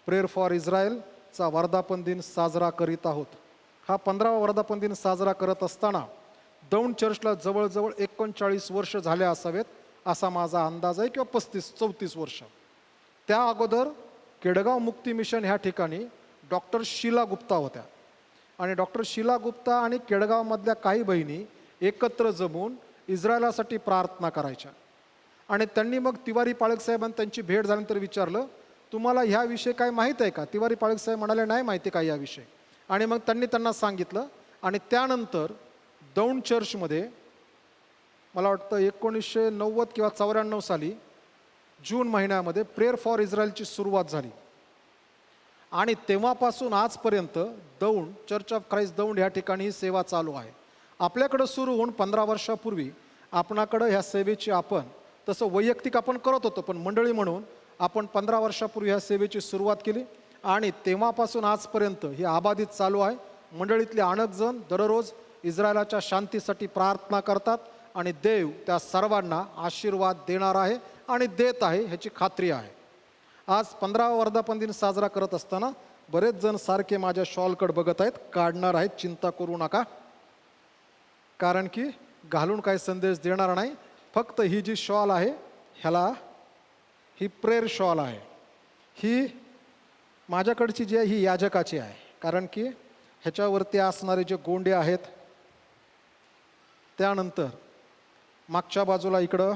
Prayer for इस्रायलचा वर्धापन दिन साजरा करीत आहोत. हा 15वा वर्धापन दिन साजरा करत असताना दौंड चर्चला जवळजवळ 39 वर्ष झाले असावेत असा माझा अंदाज आहे, किंवा 34 वर्ष. त्या अगोदर केडगाव मुक्ती मिशन ह्या ठिकाणी डॉक्टर शीला गुप्ता होत्या, आणि डॉक्टर शीला गुप्ता आणि केडगावमधल्या काही बहिणी एकत्र जमून इस्रायलासाठी प्रार्थना करायच्या. आणि त्यांनी मग तिवारी पाळक साहेबांनी त्यांची भेट झाल्यानंतर विचारलं, तुम्हाला ह्याविषयी काय माहीत आहे का? तिवारी पाळक साहेब म्हणाले, नाही माहिती काय याविषयी. आणि मग त्यांनी त्यांना सांगितलं, आणि त्यानंतर दौंड चर्चमध्ये मला वाटतं 1990 किंवा 94 साली जून महिन्यामध्ये प्रेयर फॉर इस्रायलची सुरुवात झाली. आणि तेव्हापासून आजपर्यंत Daund church of Christ Daund ह्या ठिकाणी ही सेवा चालू आहे. आपल्याकडं सुरू होऊन 15 वर्षापूर्वी आपणाकडं ह्या सेवेची आपण तसं वैयक्तिक आपण करत होतो, पण मंडळी म्हणून आपण 15 वर्षापूर्वी ह्या सेवेची सुरुवात केली, आणि तेव्हापासून आजपर्यंत ही अबाधित चालू आहे. मंडळीतले अनेक जण दररोज इस्रायलाच्या शांतीसाठी प्रार्थना करतात, आणि देव त्या सर्वांना आशीर्वाद देणार आहे आणि देत आहे ह्याची खात्री आहे. आज 15वा वर्धापन दिन साजरा करत असताना बरेच जण सारखे माझ्या शॉलकडे बघत आहेत. काढणार आहेत, चिंता करू नका, कारण की घालून काही संदेश देणार नाही. फक्त ही जी शॉल आहे ह्याला ही प्रेयर शॉल आहे. ही माझ्याकडची जी आहे ही याजकाची आहे, कारण की ह्याच्यावरती असणारे जे गोंडे आहेत. त्यानंतर मागच्या बाजूला इकडं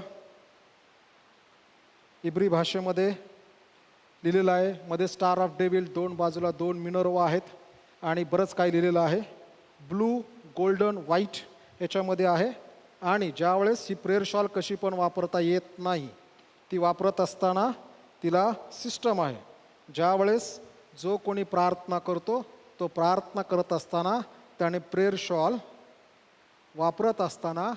इब्री भाषेमध्ये लिहिलेलं आहे, मध्ये स्टार ऑफ डेव्हिल, दोन बाजूला 2 मिनर्वा आहेत, आणि बरंच काही लिहिलेलं आहे. ब्लू, गोल्डन, व्हाईट याच्यामध्ये आहे. आणि ज्यावेळेस ही प्रेयर शॉल कशी पण वापरता येत नाही, ती वापरत असताना तिला सिस्टम आहे. ज्यावेळेस जो कोणी प्रार्थना करतो तो प्रार्थना करत असताना त्याने प्रेयर शॉल वापरत असताना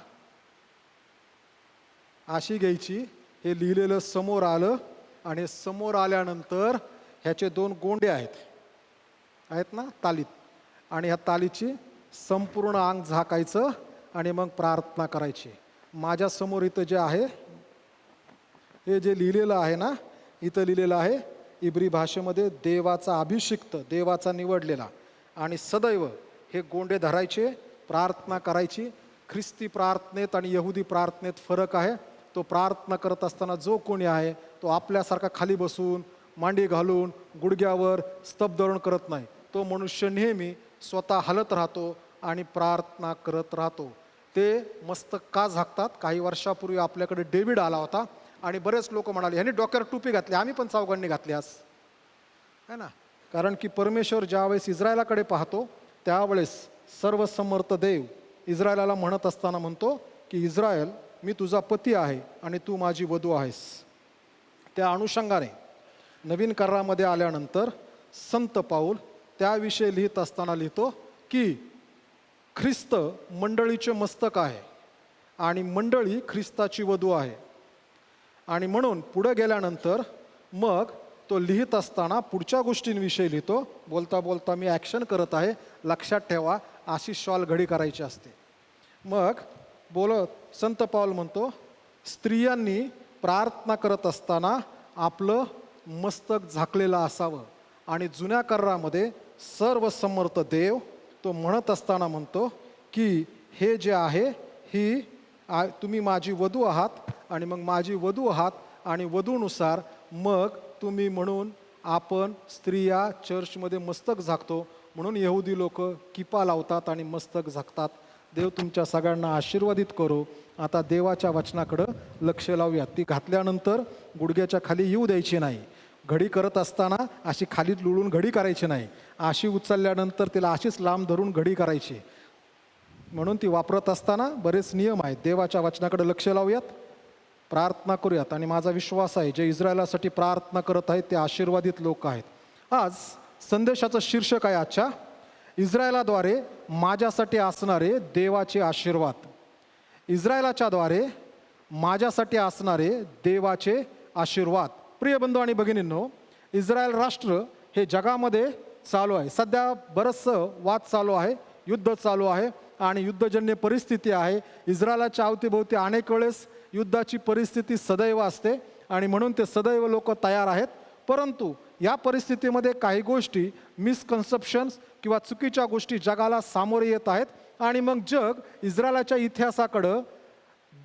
अशी घ्यायची. हे लिहिलेलं समोर आलं, आणि समोर आल्यानंतर ह्याचे 2 गोंडे आहेत ना तालीत, आणि ह्या तालीची संपूर्ण अंग झाकायचं आणि मग प्रार्थना करायची. माझ्यासमोर इथं जे आहे हे जे लिहिलेलं आहे ना, इथं लिहिलेलं आहे इब्री भाषेमध्ये देवाचा अभिषिक्त, देवाचा निवडलेला. आणि सदैव हे गोंडे धरायचे, प्रार्थना करायची. ख्रिस्ती प्रार्थनेत आणि यहुदी प्रार्थनेत फरक आहे. तो प्रार्थना करत असताना जो कोणी आहे तो आपल्यासारखा खाली बसून, मांडी घालून, गुडघ्यावर स्तब्धरण करत नाही. तो मनुष्य नेहमी स्वतः हलत राहतो आणि प्रार्थना करत राहतो. ते मस्तक का झाकतात? काही वर्षापूर्वी आपल्याकडे डेव्हिड आला होता, आणि बरेच लोक म्हणाले ह्याने डोक्यावर टोपी घातली, आम्ही पण चौघांनी घातली आज, है ना. कारण की परमेश्वर ज्यावेळेस इस्रायलाकडे पाहतो त्यावेळेस सर्वसमर्थ देव इस्रायलाला म्हणत असताना म्हणतो की इस्रायल, मी तुझा पती आहे आणि तू माझी वधू आहेस. त्या अनुषंगाने नवीन करारामध्ये आल्यानंतर संत पाऊल त्याविषयी लिहित असताना लिहितो की ख्रिस्त मंडळीचे मस्तक आहे आणि मंडळी ख्रिस्ताची वधू आहे. आणि म्हणून पुढे गेल्यानंतर मग तो लिहित असताना पुढच्या गोष्टींविषयी लिहितो. बोलता बोलता मी ॲक्शन करत आहे, लक्षात ठेवा, अशी शॉल घडी करायची असते. मग बोलत संत पाऊल म्हणतो, स्त्रियांनी प्रार्थना करत असताना आपलं मस्तक झाकलेलं असावं. आणि जुन्या करारामध्ये सर्वसमर्थ देव तो म्हणत असताना म्हणतो की हे जे आहे ही तुम्ही माझी वधू आहात, आणि मग माझी वधू आहात आणि वधूनुसार मग तुम्ही, म्हणून आपण स्त्रिया चर्चमध्ये मस्तक झाकतो, म्हणून यहुदी लोक किपा लावतात आणि मस्तक झाकतात. देव तुमच्या सगळ्यांना आशीर्वादित करो. आता देवाच्या वचनाकडं लक्ष लावूया. ती घातल्यानंतर गुडघ्याच्या खाली येऊ द्यायची नाही. घडी करत असताना अशी खाली लुळून घडी करायची नाही. अशी उचलल्यानंतर तिला अशीच लांब धरून घडी करायची. म्हणून ती वापरत असताना बरेच नियम आहेत. देवाच्या वचनाकडे लक्ष लावूयात, प्रार्थना करूयात. आणि माझा विश्वास आहे जे इस्रायलासाठी प्रार्थना करत आहेत ते आशीर्वादित लोक आहेत. आज संदेशाचं शीर्षक आहे आजच्या, इस्रायलाद्वारे माझ्यासाठी असणारे देवाचे आशीर्वाद. इस्रायलाच्या द्वारे माझ्यासाठी असणारे देवाचे आशीर्वाद. प्रिय बंधू आणि भगिनींनो, इस्रायल राष्ट्र हे जगामध्ये चालू आहे. सध्या बरंचसं वाद चालू आहे, युद्ध चालू आहे आणि युद्धजन्य परिस्थिती आहे. इस्रायलाच्या अवतीभोवती अनेक वेळेस युद्धाची परिस्थिती सदैव असते आणि म्हणून ते सदैव लोक तयार आहेत. परंतु या परिस्थितीमध्ये काही गोष्टी मिसकन्सेप्शन्स किंवा चुकीच्या गोष्टी जगाला सामोरे येत आहेत आणि मग जग इस्रायलाच्या इतिहासाकडं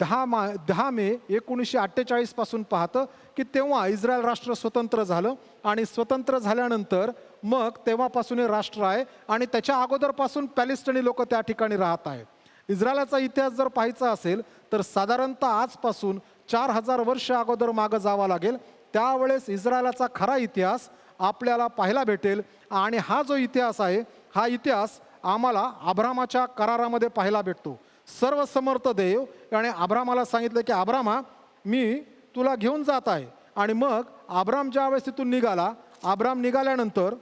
10 मे 1948 पासून पाहतं की तेव्हा इस्रायल राष्ट्र स्वतंत्र झालं आणि स्वतंत्र झाल्यानंतर मग तेव्हापासून हे राष्ट्र आहे आणि त्याच्या अगोदरपासून पॅलेस्टिनी लोक त्या ठिकाणी राहत आहेत. इस्रायलाचा इतिहास जर पाहायचा असेल तर साधारणतः आजपासून 4000 वर्ष अगोदर मागं जावं लागेल. त्यावेळेस इस्रायलाचा खरा इतिहास आपल्याला पाहायला भेटेल आणि हा जो इतिहास आहे हा इतिहास आम्हाला अब्रामाच्या करारामध्ये पाहायला भेटतो. सर्वसमर्थ देव याने अब्रामाला सांगितलं की अब्रामा मी तुला घेऊन जात आहे. आणि मग अब्राम ज्यावेळेस तिथून निघाला, अब्राम निघाल्यानंतर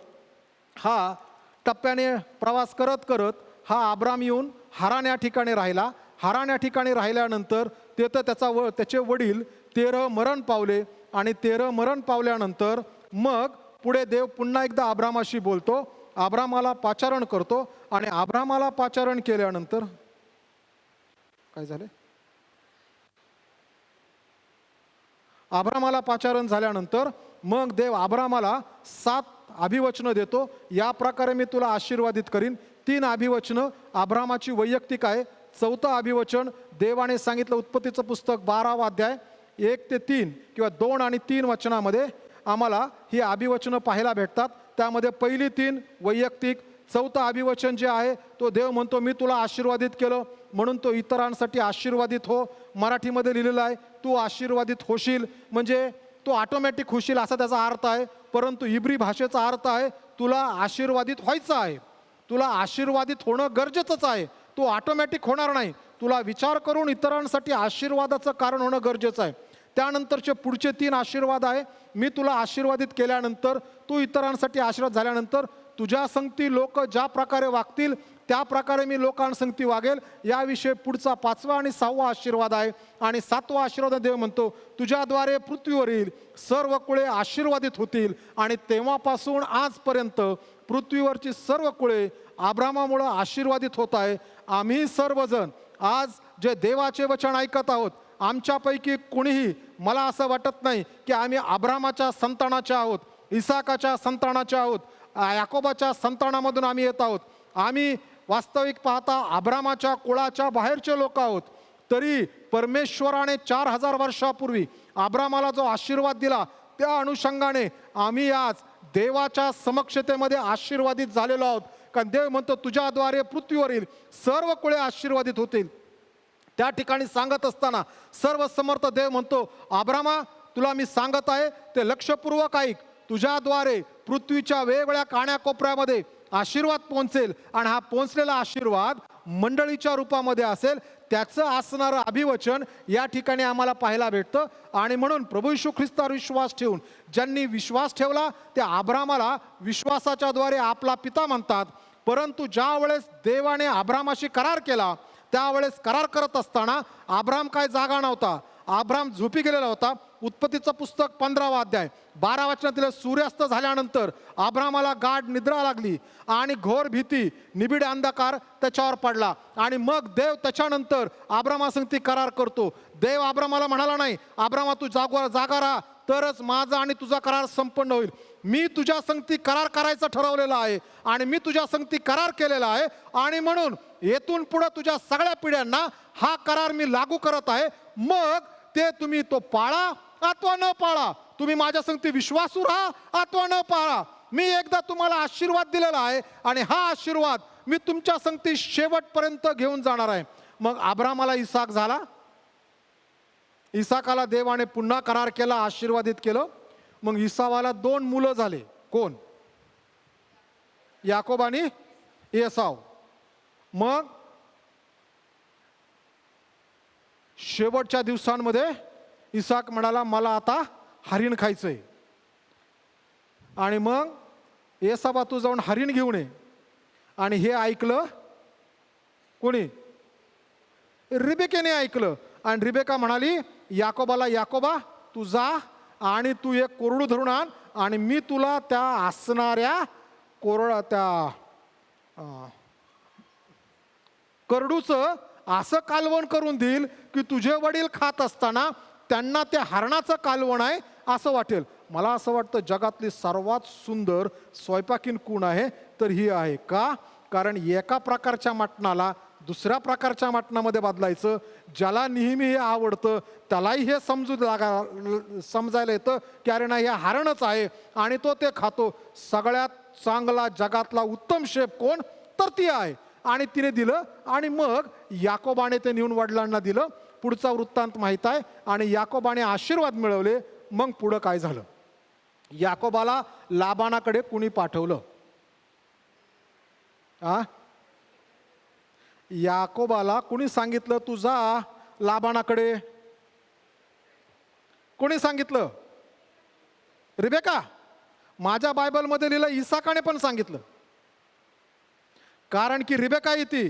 हा टप्प्याने प्रवास करत करत हा अब्राम येऊन हारान या ठिकाणी राहिला. हारान या ठिकाणी राहिल्यानंतर तिथं त्याचे वडील 13 मरण पावले आणि 13 मरण पावल्यानंतर मग पुढे देव पुन्हा एकदा अब्रामाशी बोलतो, अब्रामाला पाचारण करतो आणि अब्रामाला पाचारण केल्यानंतर काय झाले, अब्रामाला पाचारण झाल्यानंतर मग देव अब्रामाला 7 अभिवचनं देतो. या प्रकारे मी तुला आशीर्वादित करीन. 3 अभिवचनं अब्रामाची वैयक्तिक आहे. 4थं अभिवचन देवाने सांगितलं उत्पत्तीचं पुस्तक 12वा अध्याय 1 ते 3 किंवा 2 आणि 3 वचनामध्ये आम्हाला ही अभिवचनं पाहायला भेटतात. त्यामध्ये पहिली 3 वैयक्तिक, 4थं अभिवचन जे आहे तो देव म्हणतो मी तुला आशीर्वादित केलं म्हणून तो इतरांसाठी आशीर्वादित हो. मराठीमध्ये लिहिलेलं आहे तू आशीर्वादित होशील, म्हणजे तो ऑटोमॅटिक होशील असा त्याचा अर्थ आहे. परंतु इब्री भाषेचा अर्थ आहे तुला आशीर्वादित व्हायचं आहे, तुला आशीर्वादित होणं गरजेचंच आहे. तू ऑटोमॅटिक होणार नाही, तुला विचार करून इतरांसाठी आशीर्वादाचं कारण होणं गरजेचं आहे. त्यानंतरचे पुढचे 3 आशीर्वाद आहे, मी तुला आशीर्वादित केल्यानंतर तू इतरांसाठी आशीर्वाद झाल्यानंतर तुझ्या संगती लोक ज्या प्रकारे वागतील त्या प्रकारे मी लोकांसंगती वागेल. याविषयी पुढचा 5वा आणि 6वा आशीर्वाद आहे. आणि 7वा आशीर्वाद देव म्हणतो तुझ्याद्वारे पृथ्वीवरील सर्व कुळे आशीर्वादित होतील. आणि तेव्हापासून आजपर्यंत पृथ्वीवरची सर्व कुळे अब्रामामुळं आशीर्वादित होत आहे. आम्ही सर्वजण आज जे देवाचे वचन ऐकत आहोत आमच्यापैकी कोणीही, मला असं वाटत नाही की आम्ही अब्रामाच्या संतानाचे आहोत, इसाकाच्या संतानाचे आहोत, याकोबाच्या संतानामधून आम्ही येत आहोत. आम्ही वास्तविक पाहता अब्रामाच्या कुळाच्या बाहेरचे लोक आहोत. तरी परमेश्वराने 4000 वर्षापूर्वी अब्रामाला जो आशीर्वाद दिला त्या अनुषंगाने आम्ही आज देवाच्या समक्षतेमध्ये आशीर्वादित झालेलो आहोत. कारण देव म्हणतो तुझ्याद्वारे पृथ्वीवरील सर्व कुळे आशीर्वादित होतील. त्या ठिकाणी सांगत असताना सर्व समर्थ देव म्हणतो अब्रामा तुला मी सांगत आहे ते लक्षपूर्वक ऐक. तुझ्याद्वारे पृथ्वीच्या वेगवेगळ्या कानाकोपऱ्यामध्ये आशीर्वाद पोहोचेल आणि हा पोहोचलेला आशीर्वाद मंडळीच्या रूपामध्ये असेल. त्याचं असणारं अभिवचन या ठिकाणी आम्हाला पाहायला भेटतं. आणि म्हणून प्रभू येशू ख्रिस्तावर विश्वास ठेवून ज्यांनी विश्वास ठेवला त्या अब्रामाला विश्वासाच्या द्वारे आपला पिता म्हणतात. परंतु ज्या वेळेस देवाने अब्रामाशी करार केला त्यावेळेस करार करत असताना अब्राम काय जागा नव्हता, अब्राम झोपी गेलेला होता. उत्पत्तीचं पुस्तक 15वा अध्याय 12 वचनातील सूर्यास्त झाल्यानंतर अब्रामाला गाढ निद्रा लागली आणि घोर भीती निबिड अंधकार त्याच्यावर पडला. आणि मग देव त्याच्यानंतर अब्रामासंगती करार करतो. देव अब्रामाला म्हणाला नाही अब्रामा तू जागा राहा तरच माझा आणि तुझा करार संपन्न होईल. मी तुझ्या संगती करार करायचं ठरवलेलं आहे आणि मी तुझ्या संगती करार केलेला आहे आणि म्हणून येथून पुढे तुझ्या सगळ्या पिढ्यांना हा करार मी लागू करत आहे. मग ते तुम्ही तो पाळा अथवा न पाळा, तुम्ही माझ्या संगती विश्वासू राहा अथवा न पाळा. मी एकदा तुम्हाला आशीर्वाद दिलेला आहे आणि हा आशीर्वाद मी तुमच्या संगती शेवटपर्यंत घेऊन जाणार आहे. मग अब्रामाला इसाक झाला. इसाकाला देवाने पुन्हा करार केला, आशीर्वादित केलं. मग इसावाला 2 मुलं झाले. कोण? याकोब आणि एसाव. मग शेवटच्या दिवसांमध्ये इसाक म्हणाला मला आता हरिण खायचंय. आणि मग एसावा तू जाऊन हरिण घेऊन ये. आणि हे ऐकलं कोणी? रिबेकेने ऐकलं. आणि रिबेका म्हणाली याकोबाला याकोबा तू जा आणि तू एक कोरडू धरून आण आणि मी तुला त्या असणाऱ्या करडूचं असं कालवण करून देईल की तुझे वडील खात असताना त्यांना ते हरणाचं कालवण आहे असं वाटेल. मला असं वाटतं जगातली सर्वात सुंदर स्वयंपाकीन कोण आहे तर ही आहे. का? कारण एका प्रकारच्या मटणाला दुसऱ्या प्रकारच्या मटणामध्ये बदलायचं. ज्याला नेहमी हे आवडतं त्यालाही हे समजायला येतं की अरे नाही हे हरणच आहे आणि तो ते खातो. सगळ्यात चांगला जगातला उत्तम शेफ कोण तर ती आहे. आणि तिने दिलं आणि मग याकोबाने ते नेऊन वडिलांना दिलं. पुढचा वृत्तांत माहीत आहे. आणि याकोबाने आशीर्वाद मिळवले. मग पुढं काय झालं? याकोबाला लाबानाकडे कुणी पाठवलं? याकोबाला कुणी सांगितलं तू जा लाबानाकडे? कोणी सांगितलं? रिबेका? माझ्या बायबलमध्ये लिहिलं इसाकाने पण सांगितलं. कारण की रिबेका येते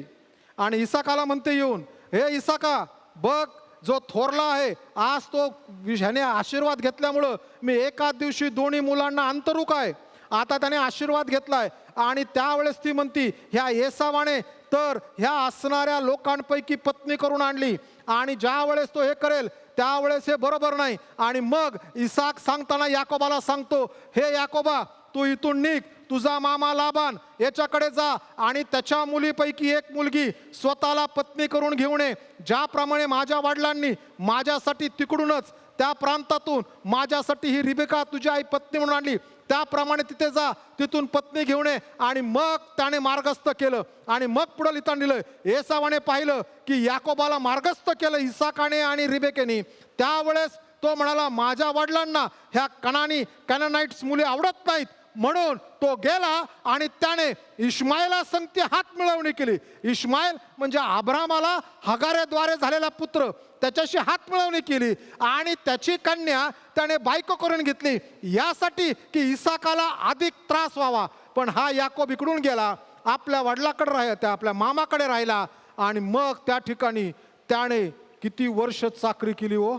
आणि इसाकाला म्हणते येऊन, हे इसाका बघ जो थोरला आहे आज तो ह्याने आशीर्वाद घेतल्यामुळं मी एकाच दिवशी दोन्ही मुलांना अंतरुक आहे. आता त्याने आशीर्वाद घेतलाय. आणि त्यावेळेस ती म्हणती ह्या एसावाने तर ह्या असणाऱ्या लोकांपैकी पत्नी करून आणली आणि ज्या वेळेस तो हे करेल त्यावेळेस हे बरोबर नाही. आणि मग इसाक सांगताना याकोबाला सांगतो, हे याकोबा तू इथून निघ, तुझा मामा लाबान याच्याकडे जा आणि त्याच्या मुलीपैकी एक मुलगी स्वतःला पत्नी करून घेऊन ये. ज्याप्रमाणे माझ्या वडिलांनी माझ्यासाठी तिकडूनच त्या प्रांतातून माझ्यासाठी ही रिबेका तुझी आई पत्नी म्हणून आणली, त्याप्रमाणे तिथे जा, तिथून पत्नी घेऊन ये. आणि मग त्याने मार्गस्थ केलं. आणि मग पुढे लिहिताना लिहिलं, एसावाने पाहिलं की याकोबाला मार्गस्थ केलं इसाकाने आणि रिबेकेने. त्यावेळेस तो म्हणाला माझ्या वडिलांना ह्या कॅनानाइट्स मुली आवडत नाहीत, म्हणून तो गेला आणि त्याने इश्माएला संगती हात मिळवणी केली. इश्माएल म्हणजे अब्रामाला हगारेद्वारे झालेला पुत्र, त्याच्याशी हात मिळवणी केली आणि त्याची कन्या त्याने बायको करून घेतली यासाठी की इसाकाला अधिक त्रास व्हावा. पण हा याकोब इकडून गेला, आपल्या वडिलाकडे राहिला, आपल्या मामाकडे राहिला आणि मग त्या ठिकाणी त्याने किती वर्ष चाकरी केली हो.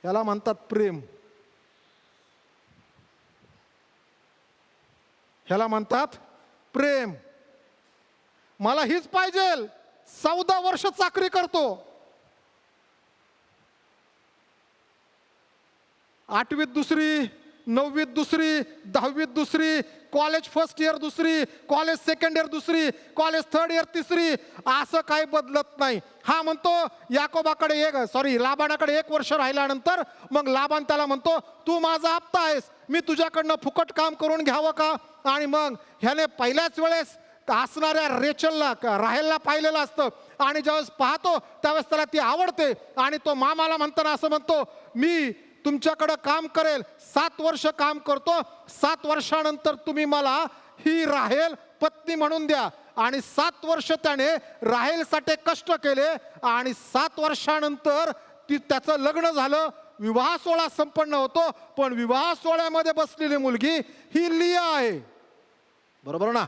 याला म्हणतात प्रेम. ह्याला म्हणतात प्रेम. मला हीच पाहिजे. 14 वर्ष चाकरी करतो. 8वीत दुसरी, 9वीत दुसरी, 10वीत दुसरी, कॉलेज फर्स्ट इयर दुसरी, कॉलेज सेकंड इयर दुसरी, कॉलेज थर्ड इयर तिसरी, असं काही बदलत नाही. हा म्हणतो याकोबाकडे लाबानाकडे 1 वर्ष राहिल्यानंतर मग लाबान त्याला म्हणतो तू माझा हप्ता आहेस, मी तुझ्याकडनं फुकट काम करून घ्यावं का? आणि मग ह्याने पहिल्याच वेळेस असणाऱ्या रेचलला राहेलला पाहिलेलं असतं आणि ज्यावेळेस पाहतो त्यावेळेस त्याला ती आवडते. आणि तो मामाला म्हणताना असं म्हणतो मी तुमच्याकडं काम करेल, 7 वर्ष काम करतो, 7 वर्षानंतर तुम्ही मला ही राहेल पत्नी म्हणून द्या. आणि 7 वर्ष त्याने राहेलसाठी कष्ट केले आणि 7 वर्षानंतर त्याचं लग्न झालं. विवाह सोहळा संपन्न होतो. पण विवाह सोहळ्यामध्ये बसलेली मुलगी ही लिया आहे, बरोबर ना?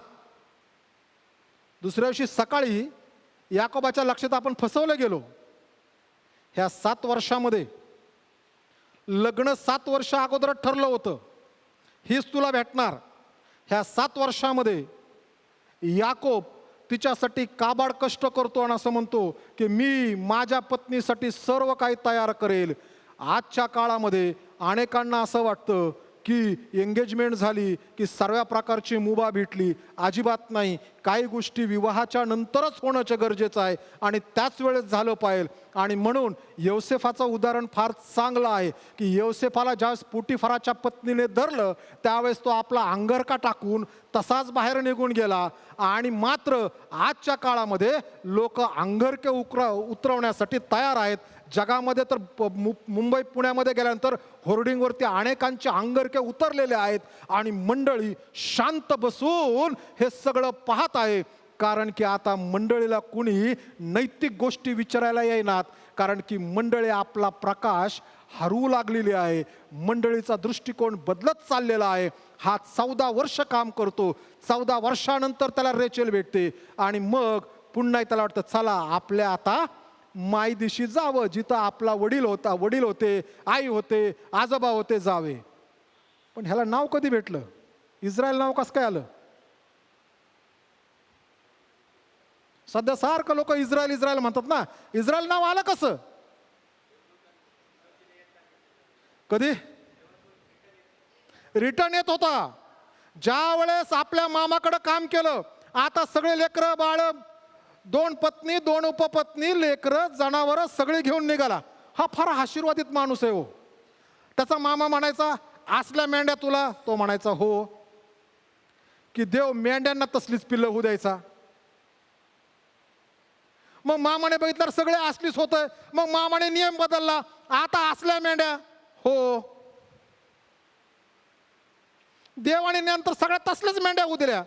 दुसऱ्या दिवशी सकाळी याकोबाच्या लक्षात आपण फसवलं गेलो. ह्या 7 वर्षामध्ये लग्न 7 वर्ष अगोदर ठरलं होतं, हीच तुला भेटणार. ह्या 7 वर्षामध्ये याकोब तिच्यासाठी काबाड कष्ट करतो आणि असं म्हणतो की मी माझ्या पत्नीसाठी सर्व काही तयार करेल. आजच्या काळामध्ये अनेकांना असं वाटतं की एंगेजमेंट झाली की सर्व प्रकारची मुभा भेटली. अजिबात नाही. काही गोष्टी विवाहाच्या नंतरच होणं गरजेचं आहे आणि त्याच वेळेस झालं पाहिजे. आणि म्हणून यौसेफाचं उदाहरण फार चांगलं आहे की यौसेफाला ज्यावेळेस पोटिफराच्या पत्नीने धरलं त्यावेळेस तो आपला अंगरका टाकून तसाच बाहेर निघून गेला. आणि मात्र आजच्या काळामध्ये लोक अंगरके उतरवण्यासाठी तयार आहेत. जगामध्ये तर मुंबई पुण्यामध्ये गेल्यानंतर होर्डिंगवरती अनेकांचे अंगरके उतरलेले आहेत आणि मंडळी शांत बसून हे सगळं पाहत आहे. कारण की आता मंडळीला कुणी नैतिक गोष्टी विचारायला येईनात. कारण की मंडळी आपला प्रकाश हरवू लागलेली आहे. मंडळीचा दृष्टिकोन बदलत चाललेला आहे. हा 14 वर्ष काम करतो. 14 वर्षानंतर त्याला रेचेल भेटते आणि मग पुन्हा त्याला वाटतं चला आपल्या आता मायदिशी जावं, जिथं आपला वडील होते, आई होते, आजोबा होते जावे. पण ह्याला नाव कधी भेटलं? इस्रायल नाव कसं काय आलं? सध्या सारखं लोक इस्रायल म्हणतात ना. इस्रायल नाव आलं कसं? कधी रिटर्न येत होता. ज्या वेळेस आपल्या मामाकडे काम केलं, आता सगळे लेकरं बाळ, 2 पत्नी 2 उपपत्नी, लेकरं जनावरं सगळे घेऊन निघाला. हा फार आशीर्वादित माणूस आहे हो. त्याचा मामा म्हणायचा, असल्या मेंढ्या तुला? तो म्हणायचा हो. की देव मेंढ्यांना तसलीच पिल्लं होऊ द्यायचा. मग मामाने बघितलं सगळे असलीच होत. मग मामाने नियम बदलला, आता असल्या मेंढ्या हो. देवाने नंतर सगळ्या तसल्याच मेंढ्या होऊ दिल्या.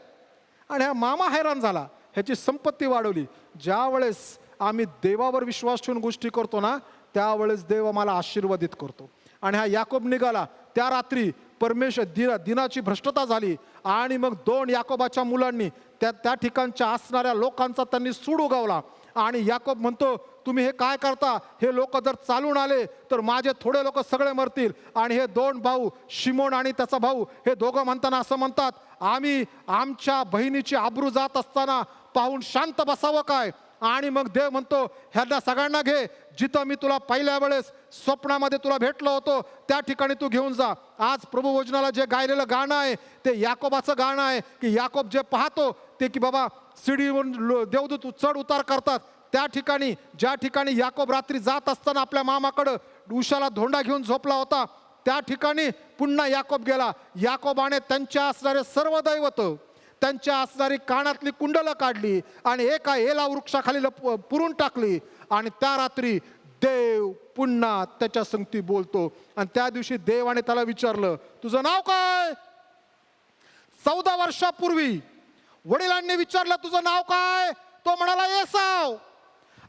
आणि हा मामा हैराण झाला, ह्याची संपत्ती वाढवली. ज्या वेळेस आम्ही देवावर विश्वास ठेवून गोष्टी करतो ना, त्यावेळेस देव आम्हाला आशीर्वादित करतो. आणि हा याकोब निघाला. त्या रात्री परमेश्वर दिनाची भ्रष्टता झाली आणि मग 2 याकोबाच्या मुलांनी त्या ठिकाणच्या असणाऱ्या लोकांचा त्यांनी सूड उगवला. आणि याकोब म्हणतो, तुम्ही हे काय करता? हे लोक जर चालून आले तर माझे थोडे लोक सगळे मरतील. आणि हे 2 भाऊ, शिमोन आणि त्याचा भाऊ, हे दोघं म्हणताना असं म्हणतात, आम्ही आमच्या बहिणीची आबरू जात असताना पाहून शांत बसावं काय? आणि मग देव म्हणतो, ह्यांना सगळ्यांना घे, जिथं मी तुला पहिल्या वेळेस स्वप्नामध्ये तुला भेटलो होतो त्या ठिकाणी तू घेऊन जा. आज प्रभू भोजनाला जे गायलेलं गाणं आहे ते याकोबाचं गाणं आहे. की याकोब जे पाहतो ते की बाबा सीडीवरून देवदूत चढ उतार करतात, त्या ठिकाणी ज्या ठिकाणी याकोब रात्री जात असताना आपल्या मामाकडं उशाला धोंडा घेऊन झोपला होता, त्या ठिकाणी पुन्हा याकोब गेला. याकोबाने त्यांच्या असणारे सर्व दैवत, त्यांच्या असणारी कानातली कुंडलं काढली आणि एका एला वृक्षाखाली पुरून टाकली. आणि त्या रात्री देव पुन्हा त्याच्या संगती बोलतो. आणि त्या दिवशी देवाने त्याला विचारलं, तुझं नाव काय? 14 वर्षापूर्वी वडिलांनी विचारलं, तुझं नाव काय? तो म्हणाला, एसाव.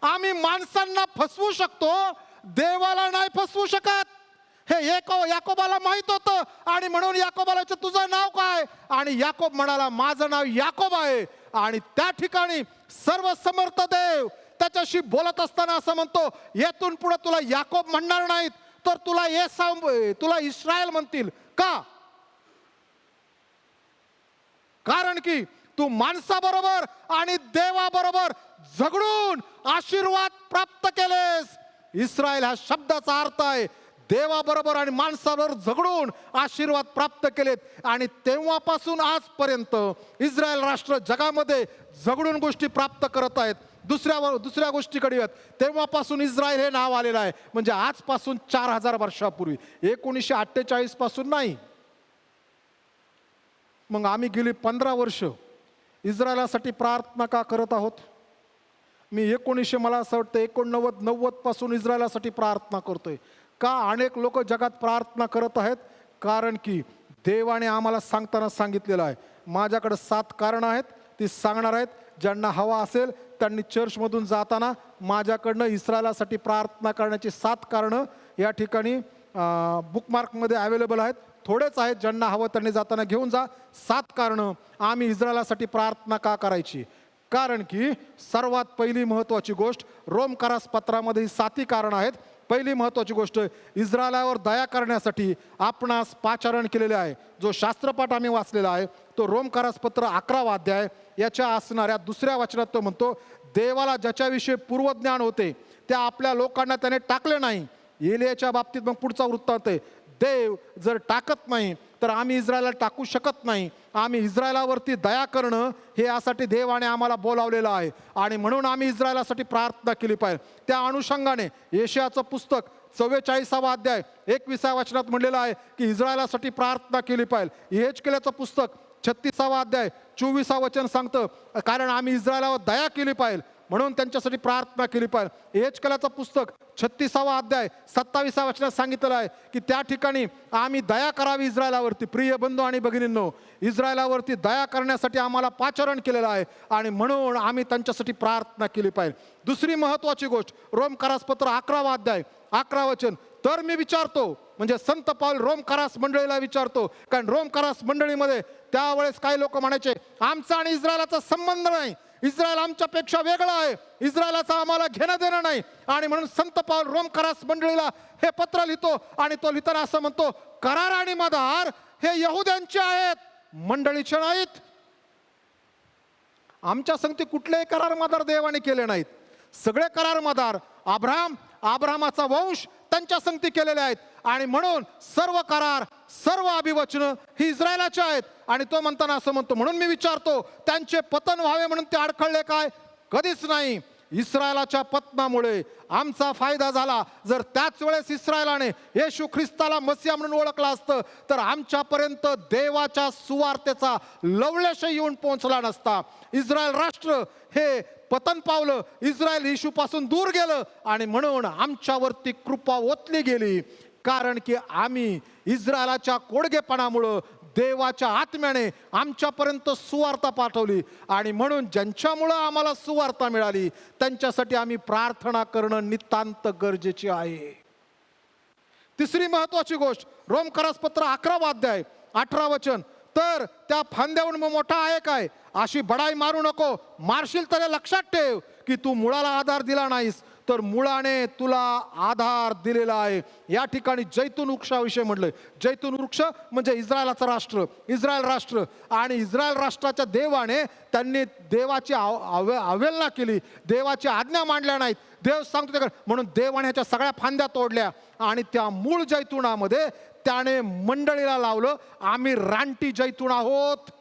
आम्ही माणसांना फसवू शकतो, देवाला नाही फसवू शकत. हे याकोबाला माहित होतं. आणि म्हणून याकोबाला तुझं नाव काय? आणि याकोब म्हणाला, माझं नाव याकोब आहे. आणि त्या ठिकाणी सर्व समर्थ देव त्याच्याशी बोलत असताना असं म्हणतो, येथून पुढे तुला याकोब म्हणणार नाहीत, तर तुला इस्रायल म्हणतील. का? कारण की तू माणसाबरोबर आणि देवाबरोबर झगडून आशीर्वाद प्राप्त केलेस. इस्रायल हा शब्दाचा अर्थ आहे देवाबरोबर आणि माणसाबरोबर झगडून आशीर्वाद प्राप्त केलेत. आणि तेव्हापासून आजपर्यंत इस्रायल राष्ट्र जगामध्ये झगडून गोष्टी प्राप्त करत आहेत. दुसऱ्या गोष्टीकडे येत, तेव्हापासून इस्रायल हे नाव आलेलं आहे. म्हणजे आजपासून 4000 वर्षापूर्वी, 1948 पासून नाही. मग आम्ही गेली 15 वर्ष इस्रायलासाठी प्रार्थना का करत आहोत? मी मला असं वाटतं 89-90 पासून इस्रायलासाठी प्रार्थना करतोय. का? अनेक लोक जगात प्रार्थना करत आहेत कारण की देवाने आम्हाला सांगताना सांगितलेलं आहे. माझ्याकडे 7 कारणं आहेत, ती सांगणार आहेत. ज्यांना हवा असेल त्यांनी चर्चमधून जाताना माझ्याकडनं इस्रायलासाठी प्रार्थना करण्याची 7 कारणं या ठिकाणी बुकमार्कमध्ये अवेलेबल आहेत. थोडेच आहेत, ज्यांना हवं त्यांनी जाताना घेऊन जा. 7 कारणं आम्ही इस्रायलासाठी प्रार्थना का करायची. कारण की सर्वात पहिली महत्त्वाची गोष्ट, रोमकारास पत्रामध्ये ही 7 कारणं आहेत. पहिली महत्त्वाची गोष्ट, इस्रायलावर दया करण्यासाठी आपणास पाचारण केलेले आहे. जो शास्त्रपाठ आम्ही वाचलेला आहे तो रोमकारास पत्र 11वा अध्याय याच्या असणाऱ्या 2ऱ्या वचनात तो म्हणतो, देवाला ज्याच्याविषयी पूर्वज्ञान होते त्या आपल्या लोकांना त्याने टाकले नाही. एलियाच्या बाबतीत मग पुढचा वृत्तांत आहे, देव जर टाकत नाही तर आम्ही इस्रायलला टाकू शकत नाही. आम्ही इस्रायलावरती दया करणं हे यासाठी देवाने आम्हाला बोलावलेलं आहे. आणि म्हणून आम्ही इस्रायलासाठी प्रार्थना केली पाहिजे. त्या अनुषंगाने यशायाचं पुस्तक 44वा अध्याय 21व्या वचनात म्हणलेलं आहे की इस्रायलासाठी प्रार्थना केली पाहिजे. यहेजकेलाचं पुस्तक 36वा अध्याय 24वा वचन सांगतं, कारण आम्ही इस्रायलावर दया केली पाहिजे म्हणून त्यांच्यासाठी प्रार्थना केली पाहिजे. यहेजकेलाचं पुस्तक 36वा अध्याय 27व्या वचनात सांगितलेलं आहे की त्या ठिकाणी आम्ही दया करावी इस्रायलावरती. प्रिय बंधू आणि भगिनींनो, इस्रायलावरती दया करण्यासाठी आम्हाला पाचारण केलेलं आहे आणि म्हणून आम्ही त्यांच्यासाठी प्रार्थना केली पाहिजे. दुसरी महत्त्वाची गोष्ट, रोमकारास पत्र 11वा अध्याय 11 वचन, तर मी विचारतो, म्हणजे संत पाऊल रोमकारास मंडळीला विचारतो. कारण रोमकारास मंडळीमध्ये त्यावेळेस काही लोक म्हणायचे, आमचा आणि इस्रायलाचा संबंध नाही, इस्रायल आमच्यापेक्षा वेगळा आहे, इस्रायलाचा आम्हाला घेणं देणं नाही. आणि म्हणून संत पाऊल रोमकारास मंडळीला हे पत्र लिहितो आणि तो लिहिताना असं म्हणतो, करार आणि मदार हे यहुद्यांचे आहेत, मंडळीचे नाहीत. आमच्या संगती कुठलेही करार मदार देवाने केले नाहीत. सगळे करार मदार अब्राहमाचा वंश त्यांच्या संगती केलेले आहेत. आणि म्हणून सर्व करार, सर्व अभिवचनं ही इस्रायलाची आहेत. आणि तो म्हणताना असं म्हणतो, म्हणून मी विचारतो, त्यांचे पतन व्हावे म्हणून ते अडखळले काय? कधीच नाही. इस्रायलाच्या पतनामुळे आमचा फायदा झाला. जर त्याच वेळेस इस्रायलाने येशू ख्रिस्ताला मसीहा म्हणून ओळखलं असतं तर आमच्यापर्यंत देवाच्या सुवार्तेचा लवलेश येऊन पोहोचला नसता. इस्रायल राष्ट्र हे पतन पावलं, इस्रायल येशूपासून दूर गेलं आणि म्हणून आमच्यावरती कृपा ओतली गेली. कारण की आम्ही इस्रायलाच्या कोडगेपणामुळं देवाच्या आत्म्याने आमच्यापर्यंत सुवार्ता पाठवली आणि म्हणून ज्यांच्यामुळं आम्हाला सुवार्ता मिळाली त्यांच्यासाठी आम्ही प्रार्थना करणं नितांत गरजेची आहे. तिसरी महत्वाची गोष्ट, रोमकरासपत्र 11 अध्याय 18 वचन, तर त्या फांद्याहून मोठा आहे काय? अशी बडाई मारू नको. मारशील तर लक्षात ठेव की तू मुळाला आधार दिला नाहीस तर मुळाने तुला आधार दिलेला आहे. या ठिकाणी जैतून वृक्षाविषयी म्हटलंय. जैतून वृक्ष म्हणजे इस्रायलाचं राष्ट्र, इस्रायल राष्ट्र. आणि इस्रायल राष्ट्राच्या देवाने त्यांनी देवाची अवहेलना केली, देवाची आज्ञा मांडल्या नाहीत. देव सांगतो ते म्हणून देवाने ह्याच्या सगळ्या फांद्या तोडल्या आणि त्या मूळ जैतुनामध्ये त्याने मंडळीला लावलं. आम्ही रानटी जैतून आहोत.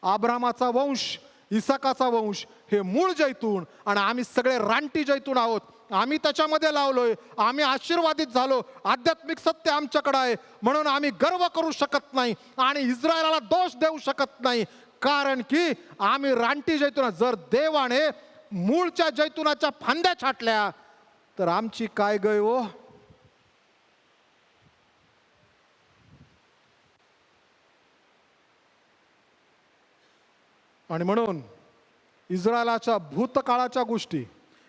अब्रामाचा वंश, इसाकाचा वंश हे मूळ जैतून आणि आम्ही सगळे रानटी जैतून आहोत. आम्ही त्याच्यामध्ये लावलोय, आम्ही आशीर्वादित झालो. आध्यात्मिक सत्य आमच्याकडे आहे म्हणून आम्ही गर्व करू शकत नाही आणि इस्रायलाला दोष देऊ शकत नाही. कारण की आम्ही रानटी जैतून. जर देवाने मूळच्या जैतुनाच्या फांद्या छाटल्या तर आमची काय गय हो. आणि म्हणून इस्रायलाच्या भूतकाळाच्या गोष्टी,